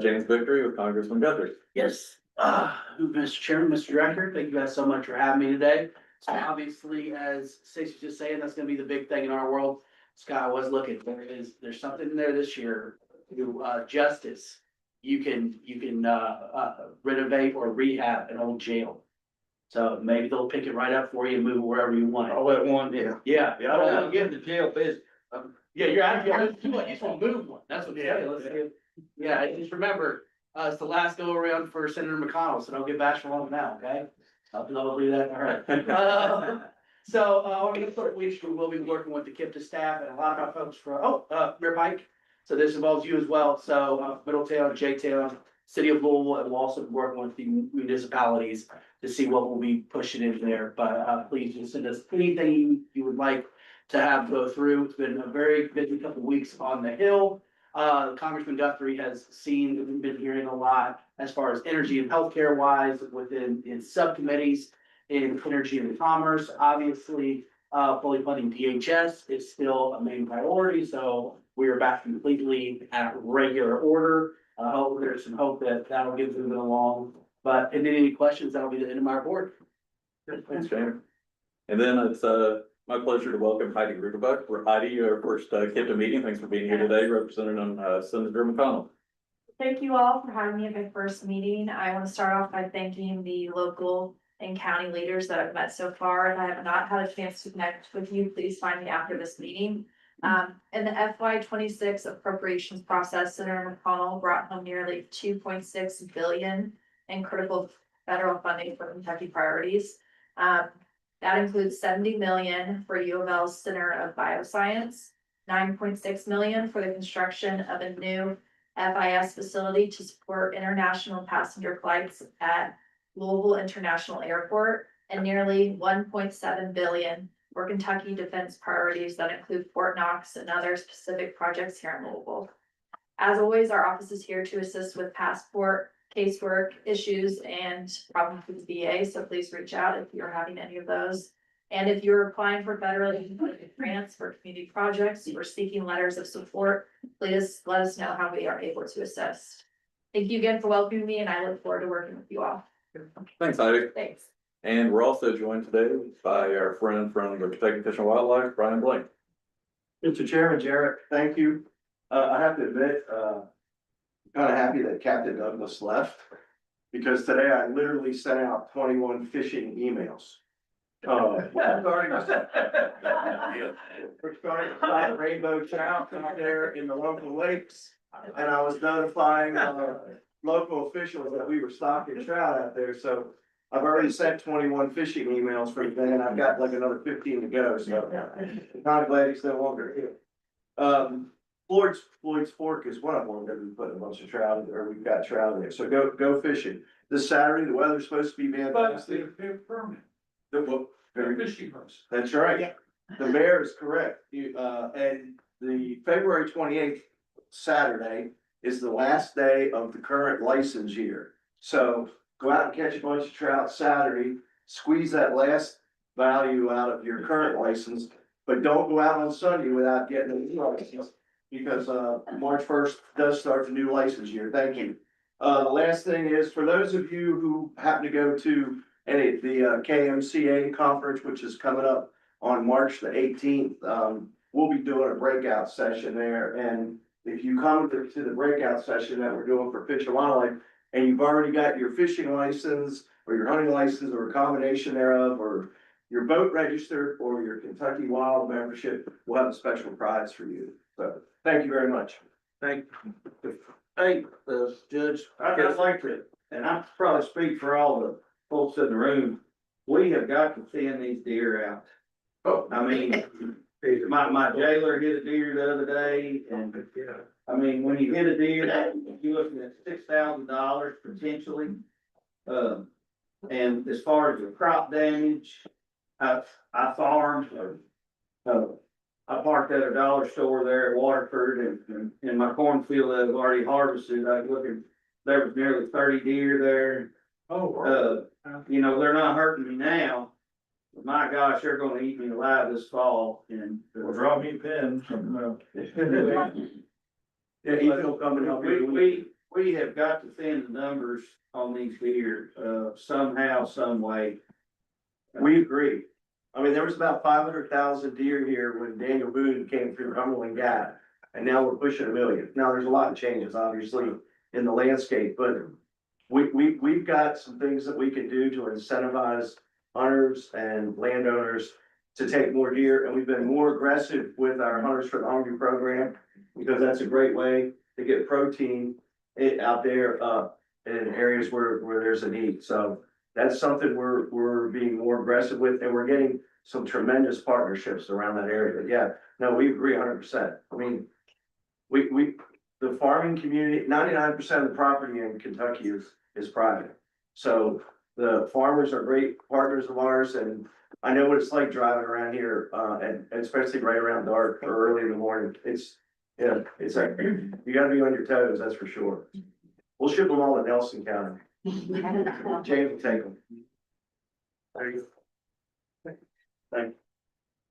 James Victory with Congressman Guthrie. Yes, Mr. Chairman, Mr. Director, thank you guys so much for having me today. So obviously, as Stacey just saying, that's gonna be the big thing in our world. Scott was looking, there's something in there this year to justice. You can renovate or rehab an old jail. So maybe they'll pick it right up for you and move it wherever you want it. All at one, yeah. Yeah. I don't wanna get in the jail business. Yeah, you're out, you just wanna move one, that's what you're saying, let's see. Yeah, and just remember, it's the last go around for Senator McConnell, so don't get bashful on him now, okay? I'll leave that to her. So, over the third week, we will be working with the KIPDA staff and a lot of our folks from, Mayor Pike, So this involves you as well, so Middletown, J-Town, City of Louisville, and we'll also be working with the municipalities to see what we'll be pushing in there, but please just send us anything you would like to have go through. It's been a very busy couple of weeks on the Hill. Congressman Guthrie has seen, we've been hearing a lot as far as energy and healthcare wise within subcommittees in energy and commerce. Obviously, fully funding DHS is still a main priority, so we are back completely at regular order. Hope there's some hope that that'll get moving along, but if any questions, that'll be the end of my report. Thanks, Jamie. And then it's my pleasure to welcome Heidi Rudebuck. For Heidi, our first KIPDA meeting. Thanks for being here today, representing Senator McConnell. Thank you all for having me at my first meeting. I want to start off by thanking the local and county leaders that I've met so far. If I have not had a chance to connect with you, please find me after this meeting. In the FY 26 appropriations process, Senator McConnell brought home nearly 2.6 billion in critical federal funding for Kentucky priorities. That includes 70 million for U of L's Center of Bioscience, 9.6 million for the construction of a new FIS facility to support international passenger flights at Louisville International Airport, and nearly 1.7 billion for Kentucky defense priorities that include Fort Knox and other specific projects here in Louisville. As always, our office is here to assist with passport, casework issues, and problems with the VA, so please reach out if you're having any of those. And if you're applying for federally funded grants for community projects or seeking letters of support, please let us know how we are able to assist. Thank you again for welcoming me, and I look forward to working with you all. Thanks, Heidi. Thanks. And we're also joined today by our friend from the Kentucky Fish and Wildlife, Brian Blake. Mr. Chairman, Jarrett, thank you. I have to admit, kind of happy that Captain Douglas left, because today I literally sent out 21 phishing emails. We're starting to find rainbow trout out there in the local lakes, and I was notifying local officials that we were stocking trout out there, so I've already sent 21 phishing emails for today, and I've got like another 15 to go, so I'm kind of glad he's no longer here. Floyd's Fork is one of them that we put a bunch of trout, or we've got trout in there, so go fishing. This Saturday, the weather's supposed to be fantastic. Very fishing house. That's right. The mayor is correct. And the February 28th, Saturday, is the last day of the current license year. So go out and catch a bunch of trout Saturday, squeeze that last value out of your current license, but don't go out on Sunday without getting a new license, because March 1st does start the new license year. Thank you. The last thing is, for those of you who happen to go to the KMCA conference, which is coming up on March the 18th, we'll be doing a breakout session there. And if you come to the breakout session that we're doing for Fish and Wildlife, and you've already got your fishing license or your hunting license or a combination thereof, or your boat registered or your Kentucky Wild membership, we'll have a special prize for you. So thank you very much. Thank you. Hey, Judge, I'd like to, and I probably speak for all the folks in the room, we have got to thin these deer out. Oh, I mean, my jailer hit a deer the other day, and I mean, when you hit a deer, you're looking at $6,000 potentially. And as far as the crop damage, I farmed, I parked at a dollar store there at Waterford, and in my cornfield that I've already harvested, I was looking, there was nearly 30 deer there. You know, they're not hurting me now, but my gosh, they're gonna eat me alive this fall, and. Well, draw me a pen. Yeah, he'll come and help you. We have got to thin the numbers on these deer, somehow, some way. We agree. I mean, there was about 500,000 deer here when Daniel Boone came through Cumberland Gap, and now we're pushing 1 million. Now, there's a lot of changes, obviously, in the landscape, but we've got some things that we can do to incentivize hunters and landowners to take more deer, and we've been more aggressive with our Hunters for the Hungry program, because that's a great way to get protein out there in areas where there's a need. So that's something we're being more aggressive with, and we're getting some tremendous partnerships around that area. But yeah, no, we agree 100%. I mean, the farming community, 99% of the property in Kentucky is private. So the farmers are great partners of ours, and I know what it's like driving around here, and especially right around dark or early in the morning. It's like, you gotta be on your toes, that's for sure. We'll ship them all to Nelson County. James will take them. There you go.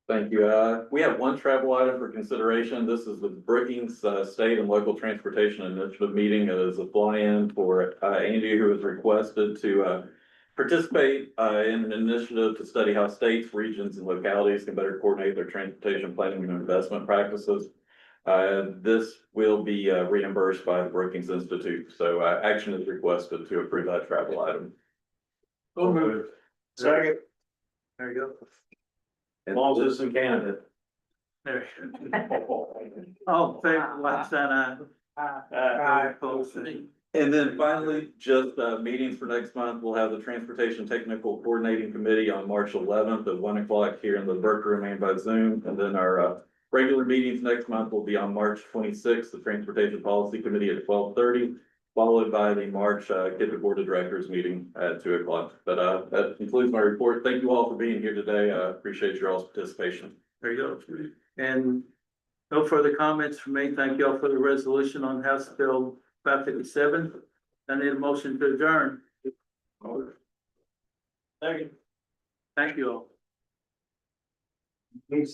Thank you. We have one travel item for consideration. This is the Brookings State and Local Transportation Initiative meeting. It is a fly-in for Andy, who has requested to participate in an initiative to study how states, regions, and localities can better coordinate their transportation planning and investment practices. This will be reimbursed by the Brookings Institute, so action is requested to approve that travel item. So moved. Second. There you go. Long as it's in Canada. There. All in favor, like sign aye. Opposed, say And then finally, just meetings for next month, we'll have the Transportation Technical Coordinating Committee on March 11th at 1 o'clock here in the Burke Room and by Zoom. And then our regular meetings next month will be on March 26th, the Transportation Policy Committee at 12:30, followed by the March KIPDA Board of Directors meeting at 2 o'clock. But that concludes my report. Thank you all for being here today. I appreciate your all's participation. there you go. And no further comments from me. Thank you all for the resolution on House Bill 557. I need a motion to adjourn. Second. Thank you all. Yeah.